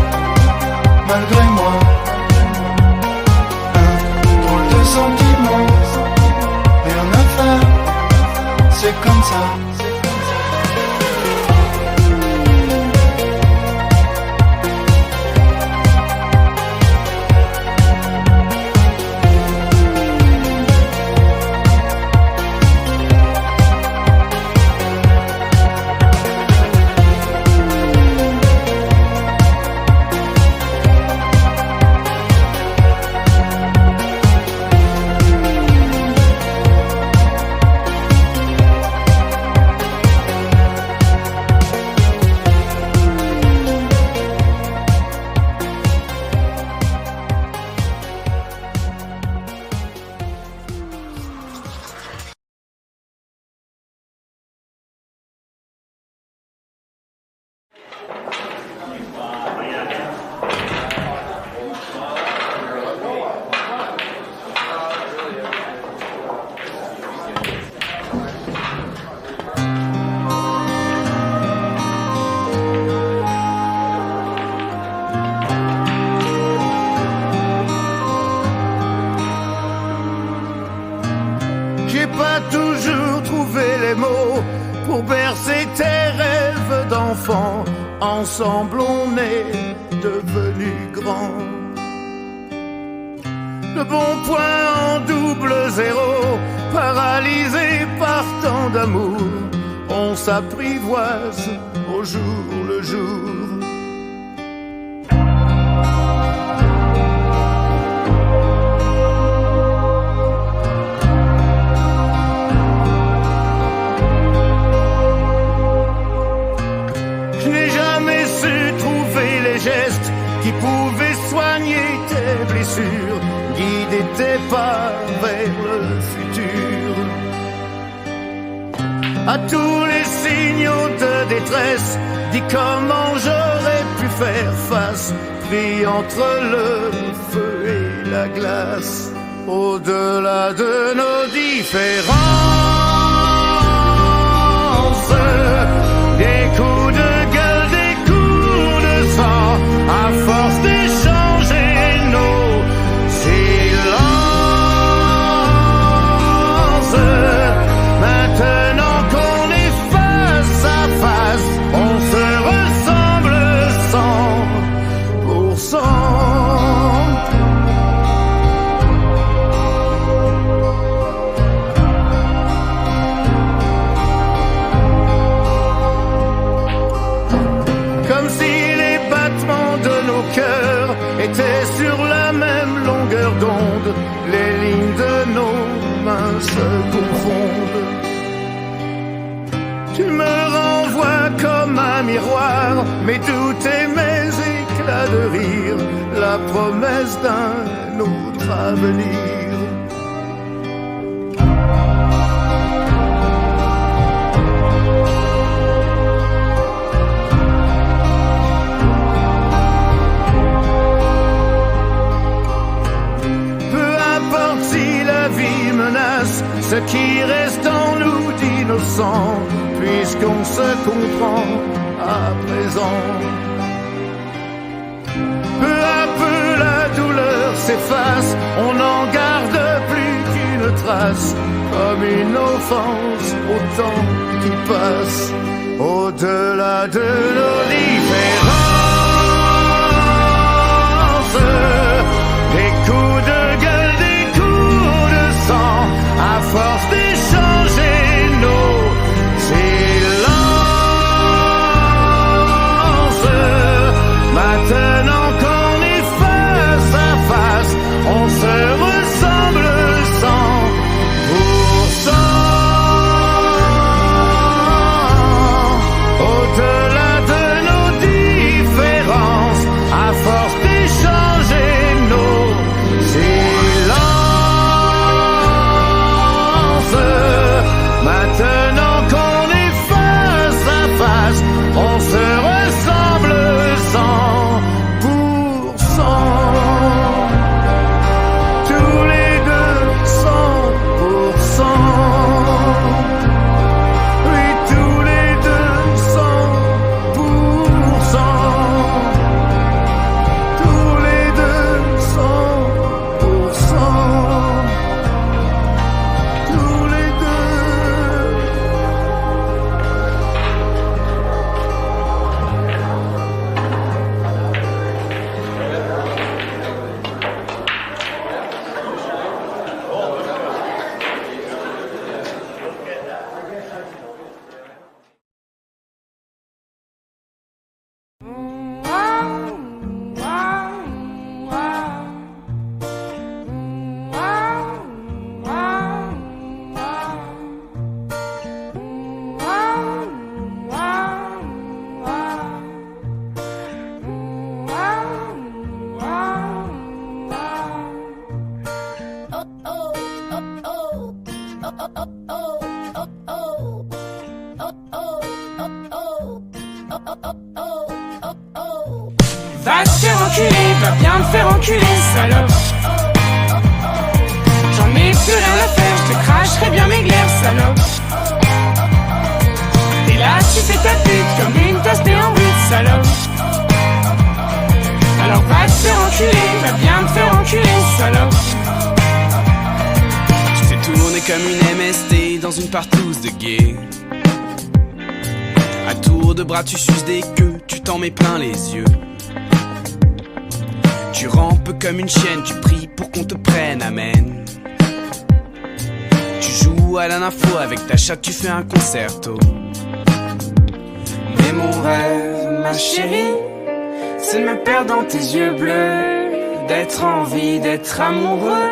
malgré moi. Sentiment, rien à faire, c'est comme ça. J'ai pas toujours trouvé les mots pour bercer tes rêves d'enfant. Ensemble on est devenus grands. Le bon point en double zéro, paralysé par tant d'amour, on s'apprivoise au jour le jour. Qui pouvait soigner tes blessures, guider tes pas vers le futur. À tous les signaux de détresse, dis comment j'aurais pu faire face, pris entre le feu et la glace. Au-delà de nos différences, des coups de gueule, des coups de sang, à force d'échanger nos silences. Maintenant qu'on est face à face, on se ressemble 100%. Comme si les battements de nos cœurs étaient sur la même longueur d'onde, les lignes de nos mains se confondent. Tu me renvoies comme un miroir mes doutes et mes éclats de rire, la promesse d'un autre avenir. Ce qui reste en nous d'innocent, puisqu'on se comprend à présent. Peu à peu la douleur s'efface, on n'en garde plus qu'une trace, comme une offense au temps qui passe. Au-delà de nos différences, des coups de gueule, des coups de sang, à force d'échanger nos silences. Maintenant qu'on est face à face, on se ressemble 100%. va te faire enculer, va bien te faire enculer, salope. J'en ai plus rien à faire, je te cracherai bien mes glaires, salope. Et là tu fais ta pute comme une tasse de en but, salope. Alors va te faire enculer, va bien te faire enculer, salope. Tu fais tourner comme une MST dans une partouze de gay. À tour de bras tu suces des queues, tu t'en mets plein les yeux. Tu rampes comme une chienne, tu pries pour qu'on te prenne, amen. Tu joues à la nympho avec ta chatte, tu fais un concerto. Mais mon rêve, ma chérie, c'est de me perdre dans tes yeux bleus, d'être en vie, d'être amoureux,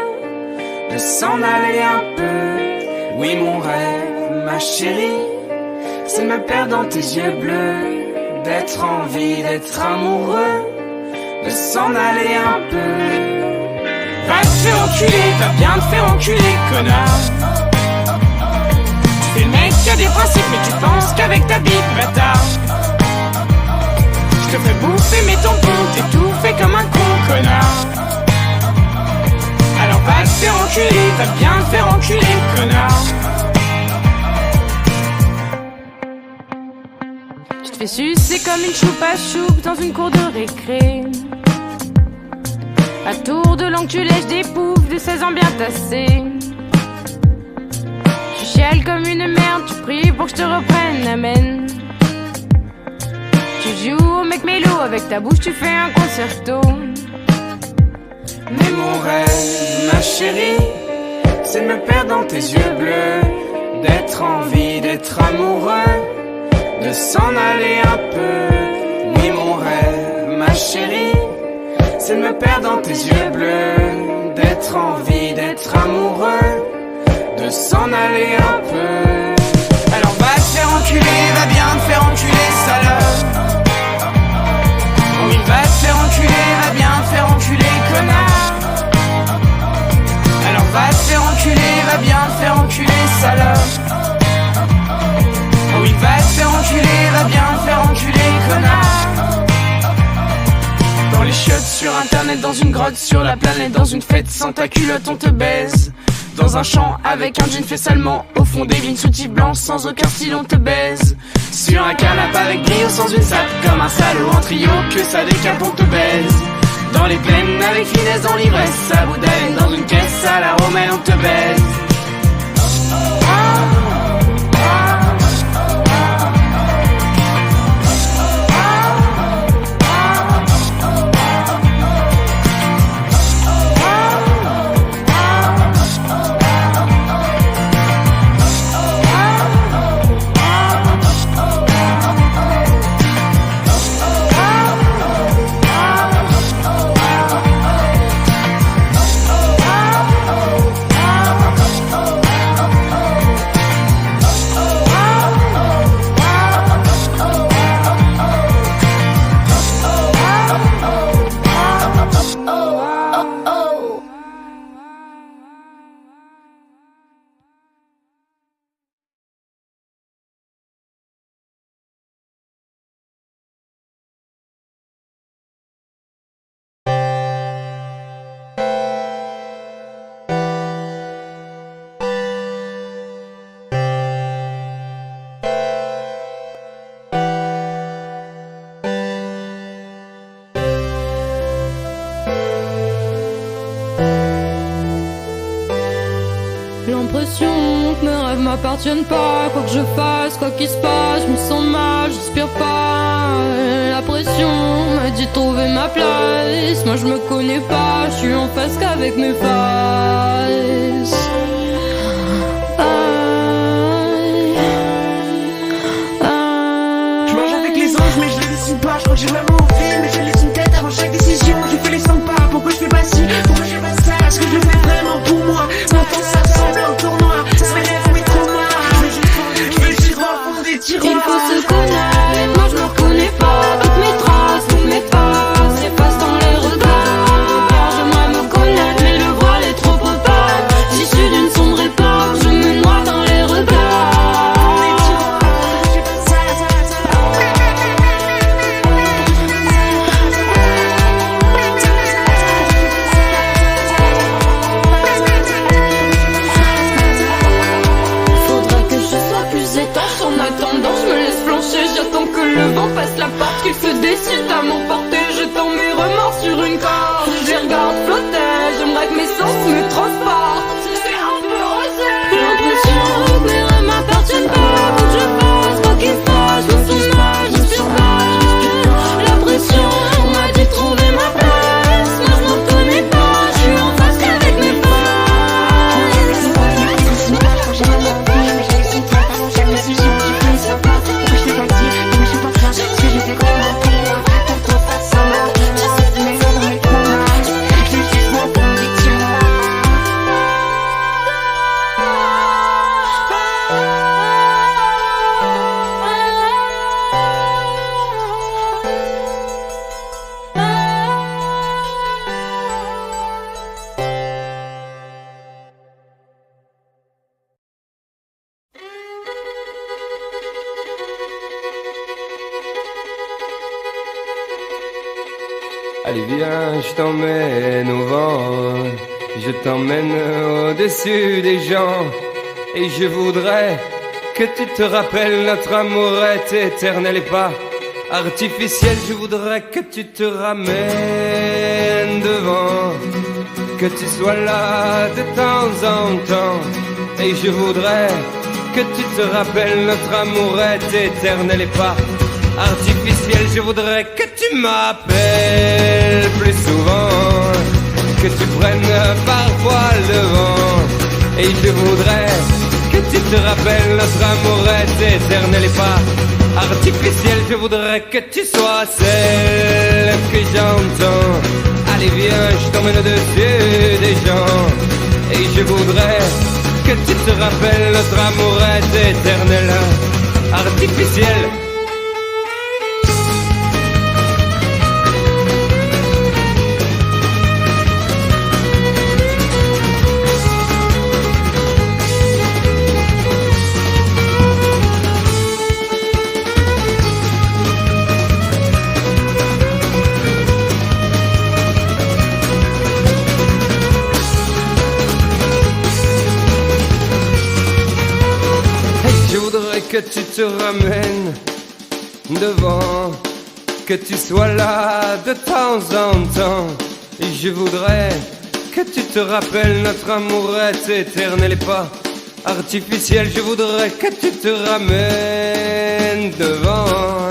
de s'en aller un peu. Oui mon rêve, ma chérie, c'est de me perdre dans tes yeux bleus, d'être en vie, d'être amoureux, de s'en aller un peu. Va te faire enculer, va bien te faire enculer, connard. Tu fais le mec qui a des principes, mais tu penses qu'avec ta bite, bâtard. Je te fais bouffer mes tampons, t'étouffer comme un con, connard. Alors va te faire enculer, va bien te faire enculer, connard. Tu te fais sucer comme une choupe à choupe dans une cour de récré. À tour de langue tu lèches des poufs de 16 ans bien tassés. Tu chiales comme une merde, tu pries pour que je te reprenne, amen. Tu joues au mec mélo, avec ta bouche tu fais un concerto. Mais mon rêve, ma chérie, c'est de me perdre dans tes yeux bleus, d'être en vie, d'être amoureux, de s'en aller un peu. Oui mon rêve, ma chérie, c'est de me perdre dans tes yeux bleus, d'être en vie, d'être amoureux, de s'en aller un peu. Alors va te faire enculer, va bien te faire enculer, salope. Oui va te faire enculer, va bien te faire enculer, connard. Alors va te faire enculer, va bien te faire enculer, salope. Oui va te faire enculer, va bien te faire enculer, connard. Dans les chiottes, sur internet, dans une grotte, sur la planète, dans une fête, sans ta culotte on te baise. Dans un champ, avec un jean fait salement, au fond des vignes soutifs blancs, sans aucun style on te baise. Sur un canapé avec brio, sans une sape, comme un salaud en trio, que ça décale on te baise. Dans les plaines, avec finesse, dans l'ivresse, à bout d'haleine, dans une caisse, à la romaine on te baise. L'impression que mes rêves m'appartiennent pas. Quoi que je fasse, quoi qu'il se passe, je me sens mal, j'inspire pas. La pression m'a dit de trouver ma place. Moi je me connais pas, je suis en face qu'avec mes faces. Je marche avec les anges mais je les dessine pas. Je crois que j'ai vraiment envie mais je laisse une tête avant chaque décision. Je fais les 100 pas, pourquoi je fais pas ci, pourquoi je fais pas ça. Est-ce que je le fais vraiment pour moi? Pourtant ça semble un tournoi, ça m'énerve mais trop marre. Je veux juste voir au fond des tiroirs. Il faut se connaître, moi je me reconnais pas. Toutes mes traces, toutes mes pas s'effacent dans les regards. Je dois me connaître mais le voile est trop opaque. J'issue d'une déçu t'as m'emporté, jetant mes remords sur une corde. Je les regarde flotter, j'aimerais que mes sens me transportent. C'est un peu osé. J'ai l'impression que mes rêves m'appartiennent pas. Faut que je fasse quoi qu'il se passe, je me sens mal, j'inspire pas. La pression m'a dit de trouver ma place. Moi je m'en connais pas, je suis en face qu'avec mes failles. Allez viens, je t'emmène au vent, je t'emmène au-dessus des gens. Et je voudrais que tu te rappelles, notre amour est éternel et pas artificiel. Je voudrais que tu te ramènes devant, que tu sois là de temps en temps. Et je voudrais que tu te rappelles, notre amour est éternel et pas artificiel. Je voudrais que tu m'appelles plus souvent, que tu prennes parfois le vent. Et je voudrais que tu te rappelles, notre amour est éternel et pas artificiel. Je voudrais que tu sois celle que j'entends. Allez viens, je t'emmène au-dessus des gens. Et je voudrais que tu te rappelles, notre amour est éternel, artificiel. Que tu te ramènes devant, que tu sois là de temps en temps. Et je voudrais que tu te rappelles, notre amour est éternel et pas artificiel. Je voudrais que tu te ramènes devant,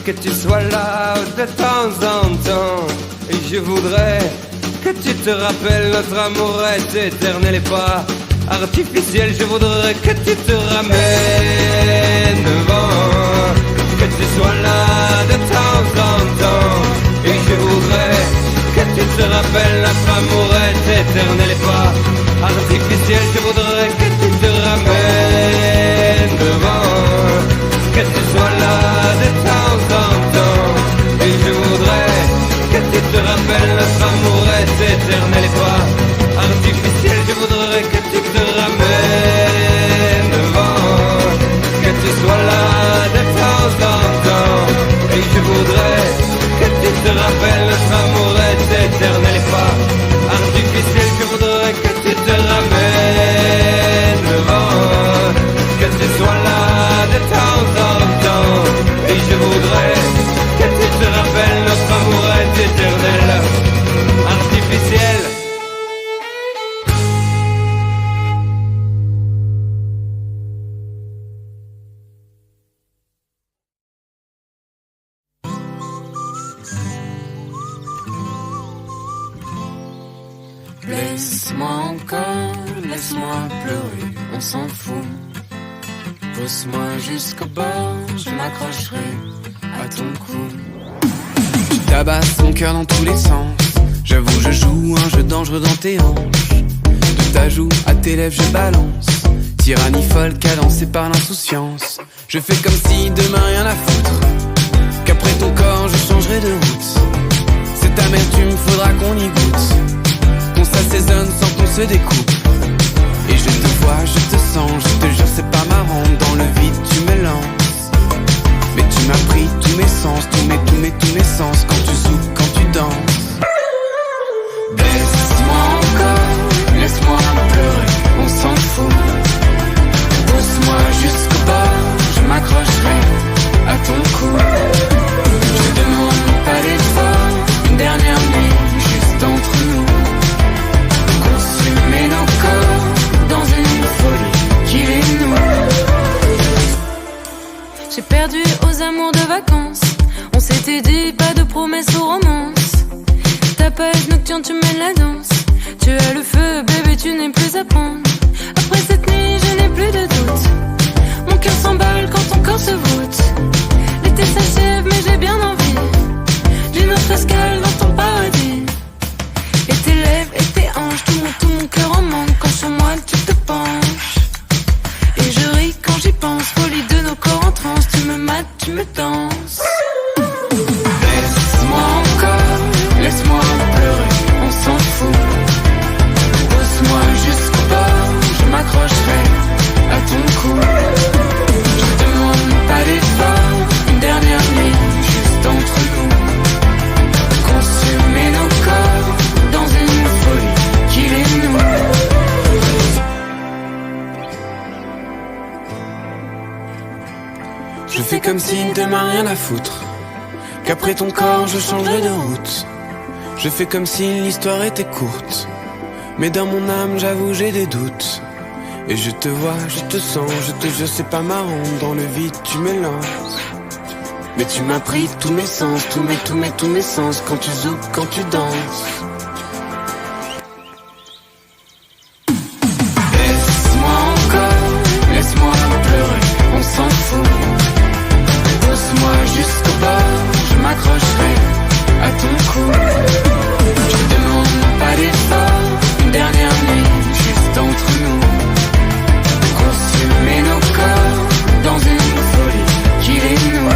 que tu sois là de temps en temps. Et je voudrais que tu te rappelles, notre amour est éternel et pas artificiel. Je voudrais que tu te ramènes devant, que tu sois là de temps en temps. Et je voudrais que tu te rappelles, notre amour est éternel et pas artificiel. Je voudrais que tu te ramènes devant, que tu sois là de temps en temps. Et je voudrais que tu te rappelles, notre amour est éternel et pas artificiel. Je voudrais que tu te ramènes devant, que tu sois là de temps en temps. Et je voudrais que tu te rappelles, notre amour est éternel et pas artificiel. Je voudrais que tu te ramènes devant, que tu sois là de temps en temps. Et je voudrais que tu te rappelles, notre amour est éternel, artificiel. Laisse-moi encore, laisse-moi pleurer, on s'en fout. Pousse-moi jusqu'au bord, je m'accrocherai à ton cou. Tu tabasses mon cœur dans tous les sens. J'avoue, je joue un jeu dangereux dans tes hanches. De ta joue à tes lèvres, je balance. Tyrannie folle, cadencée par l'insouciance. Je fais comme si demain rien à foutre, qu'après ton corps, je changerai de route. Cette amertume, faudra qu'on y goûte, qu'on s'assaisonne sans qu'on se découpe. Et je te vois, je te sens, je te jure c'est pas marrant. Dans le vide tu me lances, mais tu m'as pris tous mes sens, tous mes sens. Quand tu souffles, quand tu danses. Baisse-moi encore, laisse-moi pleurer, on s'en fout. Pousse-moi jusqu'au bord, je m'accrocherai à ton cou. Je demande j'ai perdu aux amours de vacances. On s'était dit pas de promesses ou romances. Ta page nocturne, tu mènes la danse. Tu as le feu, bébé, tu n'es plus à prendre. Après cette nuit, je n'ai plus de doute. Mon cœur s'emballe quand ton corps se voûte. L'été s'achève, mais j'ai bien envie d'une autre escale dans ton paradis. Et tes lèvres et tes hanches, tout mon cœur en manque quand sur moi tu te penches. Et je ris quand j'y pense, folie de nos corps en transe. Tu me mates, tu me danses. Laisse-moi encore, laisse-moi pleurer, on s'en fout. Pousse-moi jusqu'au bord, je m'accrocherai à ton cou. Je demande pas d'effort, une dernière nuit juste entre nous. Consumer nos corps dans une folie qu'il est nous. Je fais comme s'il ne m'a rien à foutre, qu'après ton corps je changerai de route. Je fais comme si l'histoire était courte, mais dans mon âme j'avoue j'ai des doutes. Et je te vois, je te sens, je sais pas marrant, dans le vide tu me lances. Mais tu m'as pris tous mes sens, tous mes sens, quand tu zouks, quand tu danses. Laisse-moi encore, laisse-moi pleurer, on s'en fout. Pousse-moi jusqu'au bord, je m'accrocherai à ton cou. Je demande pas d'effort, une dernière nuit juste entre nous. Consumer nos corps dans une folie qu'il est nous.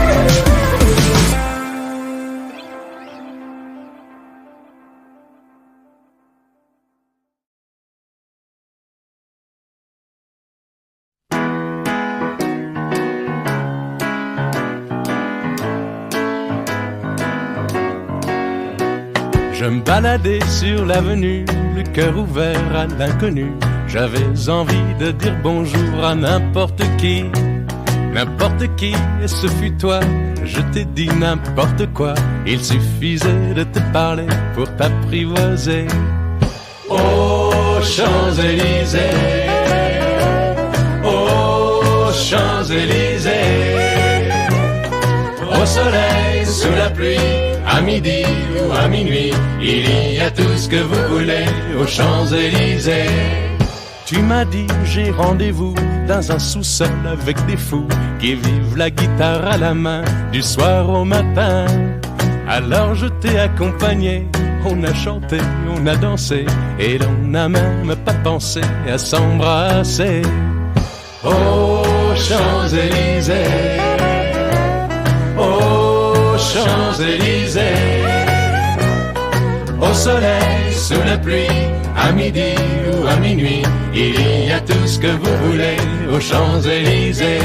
Je me baladais sur l'avenue, le cœur ouvert à l'inconnu. J'avais envie de dire bonjour à n'importe qui, et ce fut toi. Je t'ai dit n'importe quoi, il suffisait de te parler pour t'apprivoiser. Aux Champs-Élysées, aux Champs-Élysées, au soleil, sous la pluie, à midi ou à minuit, il y a tout ce que vous voulez aux Champs-Élysées. Tu m'as dit j'ai rendez-vous dans un sous-sol avec des fous qui vivent la guitare à la main du soir au matin. Alors je t'ai accompagné, on a chanté, on a dansé et l'on n'a même pas pensé à s'embrasser. Aux Champs-Élysées, aux Champs-Élysées, au soleil, sous la pluie, à midi ou à minuit, il y a tout ce que vous voulez aux Champs-Élysées.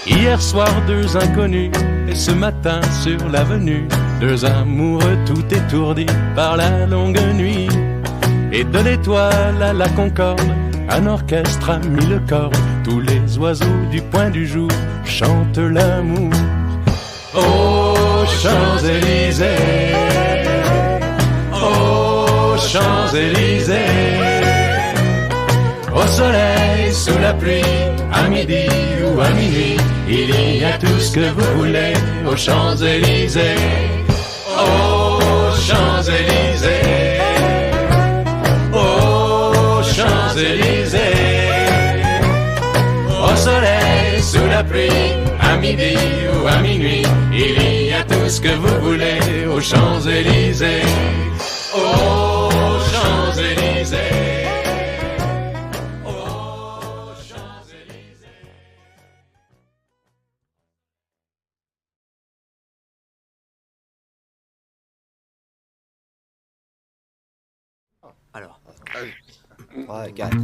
Hier soir, deux inconnus, et ce matin sur l'avenue, deux amoureux tout étourdis par la longue nuit. Et de l'étoile à la Concorde, un orchestre a mis le corps. Tous les oiseaux du point du jour chantent l'amour. Aux Champs-Élysées, aux Champs-Élysées, au soleil, sous la pluie, à midi ou à minuit, il y a tout ce que vous voulez aux Champs-Élysées. Aux Champs-Élysées, aux Champs-Élysées, au soleil, sous la pluie, à midi ou à minuit, il y a tout ce que vous voulez aux Champs-Élysées. Aux Champs-Élysées. Alors. 3, 4.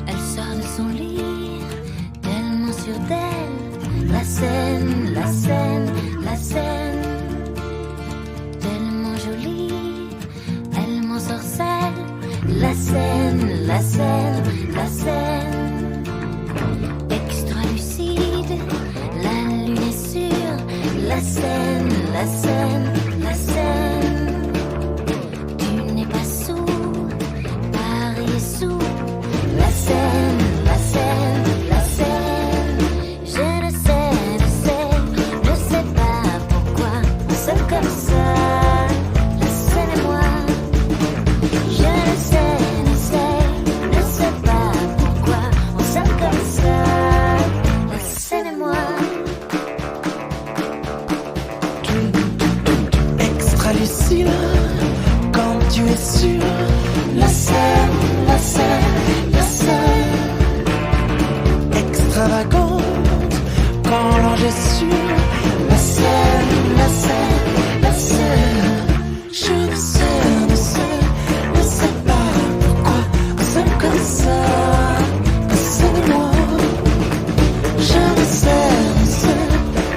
Elle sort de son lit, tellement sûre d'elle. La scène, la scène, la scène. Seine, la Seine, la Seine. Tu n'es pas sourd, Paris est sourd. La Seine, la Seine, la Seine. Je ne sais pas pourquoi on s'aime comme ça. La Seine et moi. Je ne sais pas pourquoi on s'aime comme ça. La Seine et moi. Extra lucide, quand tu es sûr. La Seine, la Seine, la Seine. Extravagante, quand l'ange est sûr. La Seine, la Seine, la Seine. Je ne sais pas pourquoi on s'aime comme ça. La Seine et moi. Je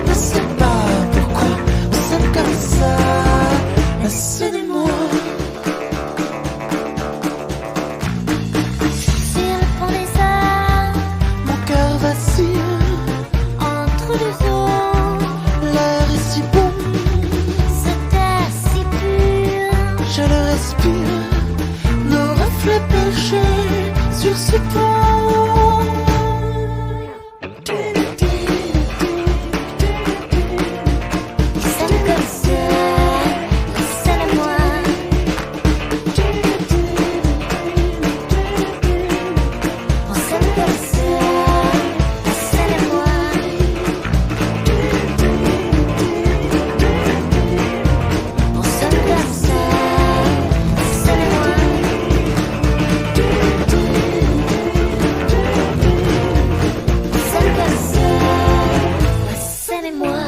ne sais pas pourquoi on s'aime comme ça. La Seine et moi. Sur le pont des Arts, Mon cœur vacille, entre deux eaux, l'air est si bon, cet air si pur. je le respire. Nos reflets penchés sur ce pont. On s'aime comme ça, la Seine et moi. On s'aime comme ça, la Seine et moi. On s'aime comme ça, la Seine et moi. On s'aime comme ça, la Seine et moi.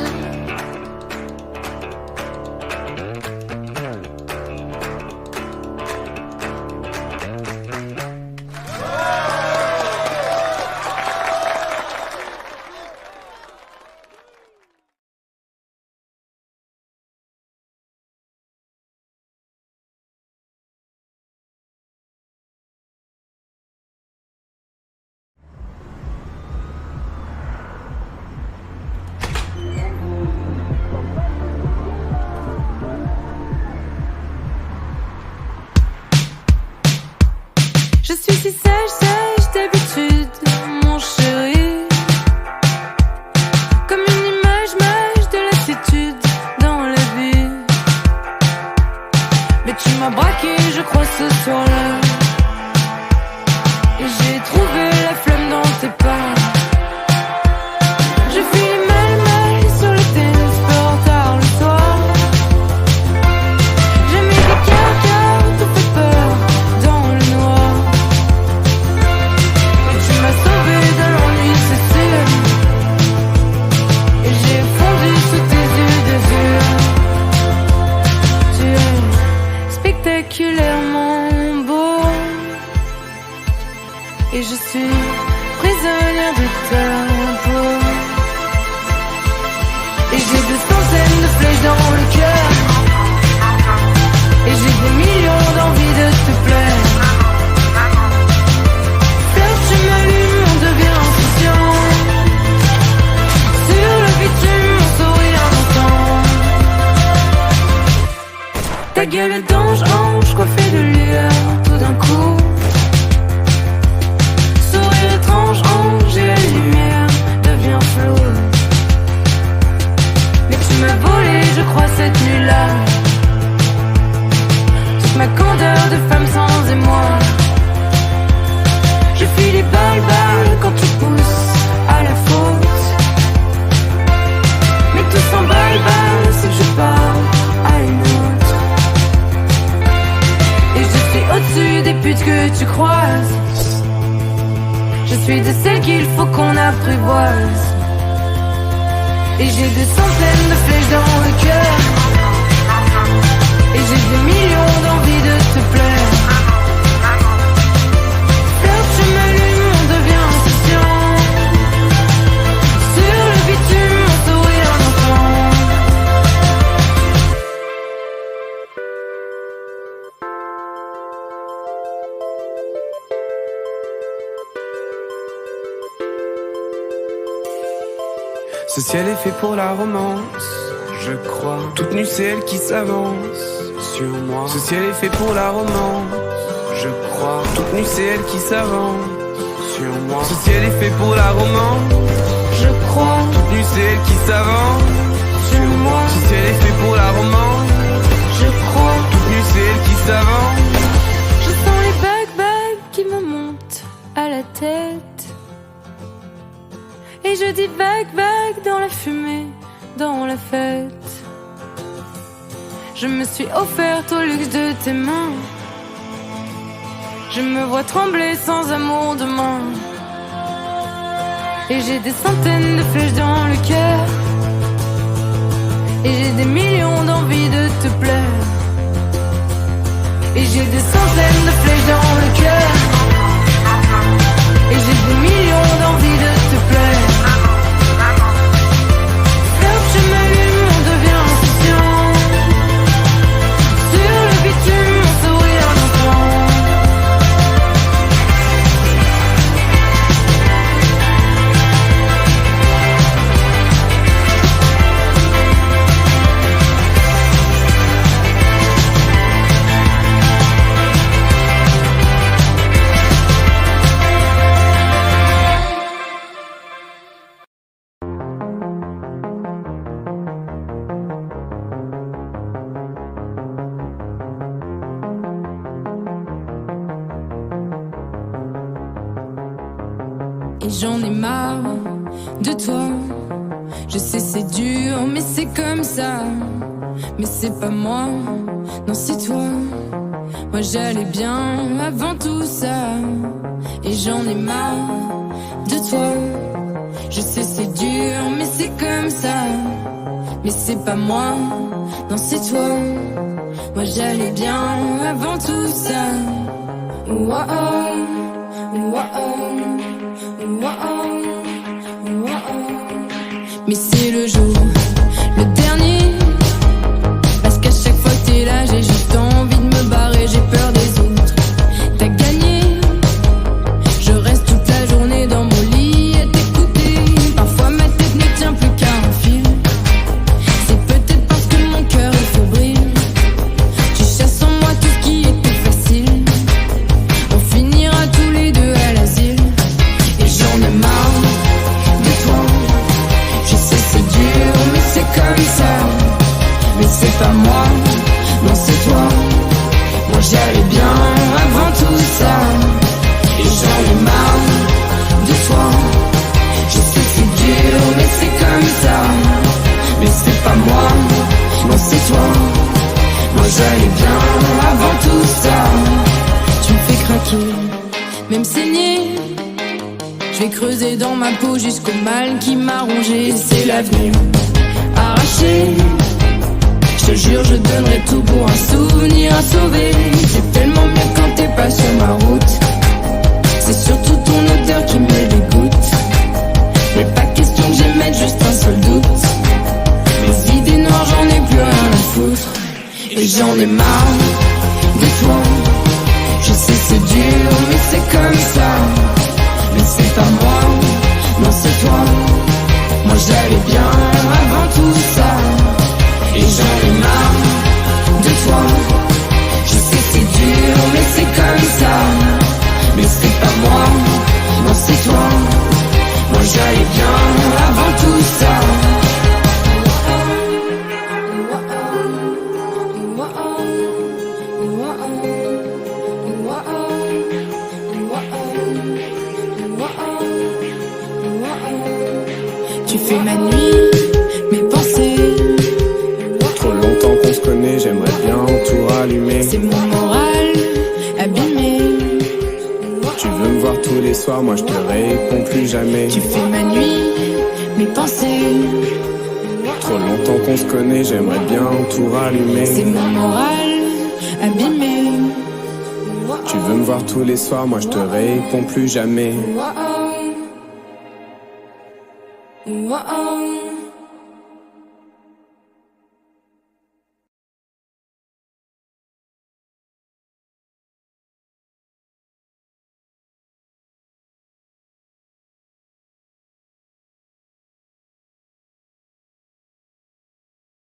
Je suis si sage d'habitude, mon chéri. Comme une image de lassitude dans la vie. Mais tu m'as braqué, je crois, ce soir-là. Et j'ai trouvé la flamme dans tes pas. Je file mal sur le tennis, peu en retard le soir. J'ai mis des cœurs, tout fait peur dans le noir. Et tu m'as sauvé de l'ennui, c'est sûr. Et j'ai fondu sous tes yeux d'azur. Tu es spectaculairement beau. Et je suis prisonnière de ta peau. Et j'ai 200 de flèches dans le cœur. Et j'ai des millions d'envies de te plaire. Fleur, tu m'allumes, on devient insouciant. Sur le bitume, mon sourire entend. Ta gueule d'ange, coiffée de lueur, tout d'un coup. Sourire étrange, ange, et la lumière devient floue. Mais tu m'as volé, je crois, cette nuit-là. Toute ma candeur de femme sans émoi. Je fuis les balles quand tu pousses à la faute. Mais tout s'emballe, c'est que je pars à une autre. Et je suis au-dessus des putes que tu croises. Je suis de celles qu'il faut qu'on apprivoise. Et j'ai 200 de flèches dans le cœur. Et j'ai des millions d'envies de te plaire. Fleur, tu m'allumes, on devient insouciant. Sur le bitume, mon sourire d'enfant. Ce ciel est fait pour la romance. je crois. Toute nue c'est elle qui s'avance sur moi. Ce ciel est fait pour la romance, je crois. Toute nue c'est elle qui s'avance sur moi. Ce ciel est fait pour la romance, je crois. Toute nue c'est elle qui s'avance sur moi. Ce ciel est fait pour la romance, je crois. Toute nue c'est elle qui s'avance. Je sens les bagues qui me montent à la tête. Et je dis vague dans la fumée, dans la fête. Je me suis offerte au luxe de tes mains. Je me vois trembler sans amour demain. Et j'ai des centaines de flèches dans le cœur. Et j'ai des millions d'envies de te plaire. Et j'ai des centaines de flèches dans le cœur. Et j'ai des millions d'envies de te plaire. Je m'allume, on devient insouciant. Sur le bitume, on sourit un enfant. Et j'en ai marre de toi. Je sais c'est dur, mais c'est comme ça. Mais c'est pas moi, non c'est toi. Moi j'allais bien avant tout ça. Et j'en ai marre de toi. Je sais c'est dur, mais c'est comme ça. Mais c'est pas moi, non c'est toi. Moi j'allais bien avant tout ça. Mais c'est le jour, le dernier. Parce qu'à chaque fois que t'es là, j'ai juste envie de me barrer. J'ai peur des autres, t'as gagné. Je reste toute la journée dans mon lit à t'écouter. Parfois ma tête ne tient plus qu'à un fil. C'est peut-être parce que mon cœur est fébrile. Tu chasses en moi tout ce qui était facile. On finira tous les deux à l'asile. Et j'en ai marre de toi. Je sais c'est dur, mais c'est comme ça. Mais c'est pas moi, non c'est toi. Moi j'allais bien avant tout ça. Et j'en ai marre de toi. Je sais c'est dur, mais c'est comme ça. Mais c'est pas moi, non c'est toi. Moi j'allais bien avant tout ça. Tu me fais craquer, même saigner. Je vais creuser dans ma peau jusqu'au mal qui m'a rongé. C'est l'avenir arraché. Je te jure, je donnerai tout pour un souvenir à sauver. C'est tellement mieux quand t'es pas sur ma route. C'est surtout ton odeur qui me dégoûte. Mais pas question que j'aimette juste un seul doute. Mes idées noires, j'en ai plus rien à foutre. Et j'en ai marre de toi. Je sais c'est dur, mais c'est comme ça. Mais c'est pas moi, non c'est toi. Moi j'allais bien avant tout ça. Et j'en ai marre de toi. Je sais c'est dur, mais c'est comme ça. Mais c'est pas moi, non c'est toi. Moi j'allais bien avant tout ça. Tu fais ma nuit, mes pensées. Trop longtemps qu'on se connaît, j'aimerais bien tout rallumer. C'est mon moral abîmé. Tu veux me voir tous les soirs, moi je te réponds plus jamais. Tu fais ma nuit, mes pensées. Trop longtemps qu'on se connaît, j'aimerais bien tout rallumer. C'est mon moral abîmé. Tu veux me voir tous les soirs, moi je te réponds plus jamais. Oh, oh.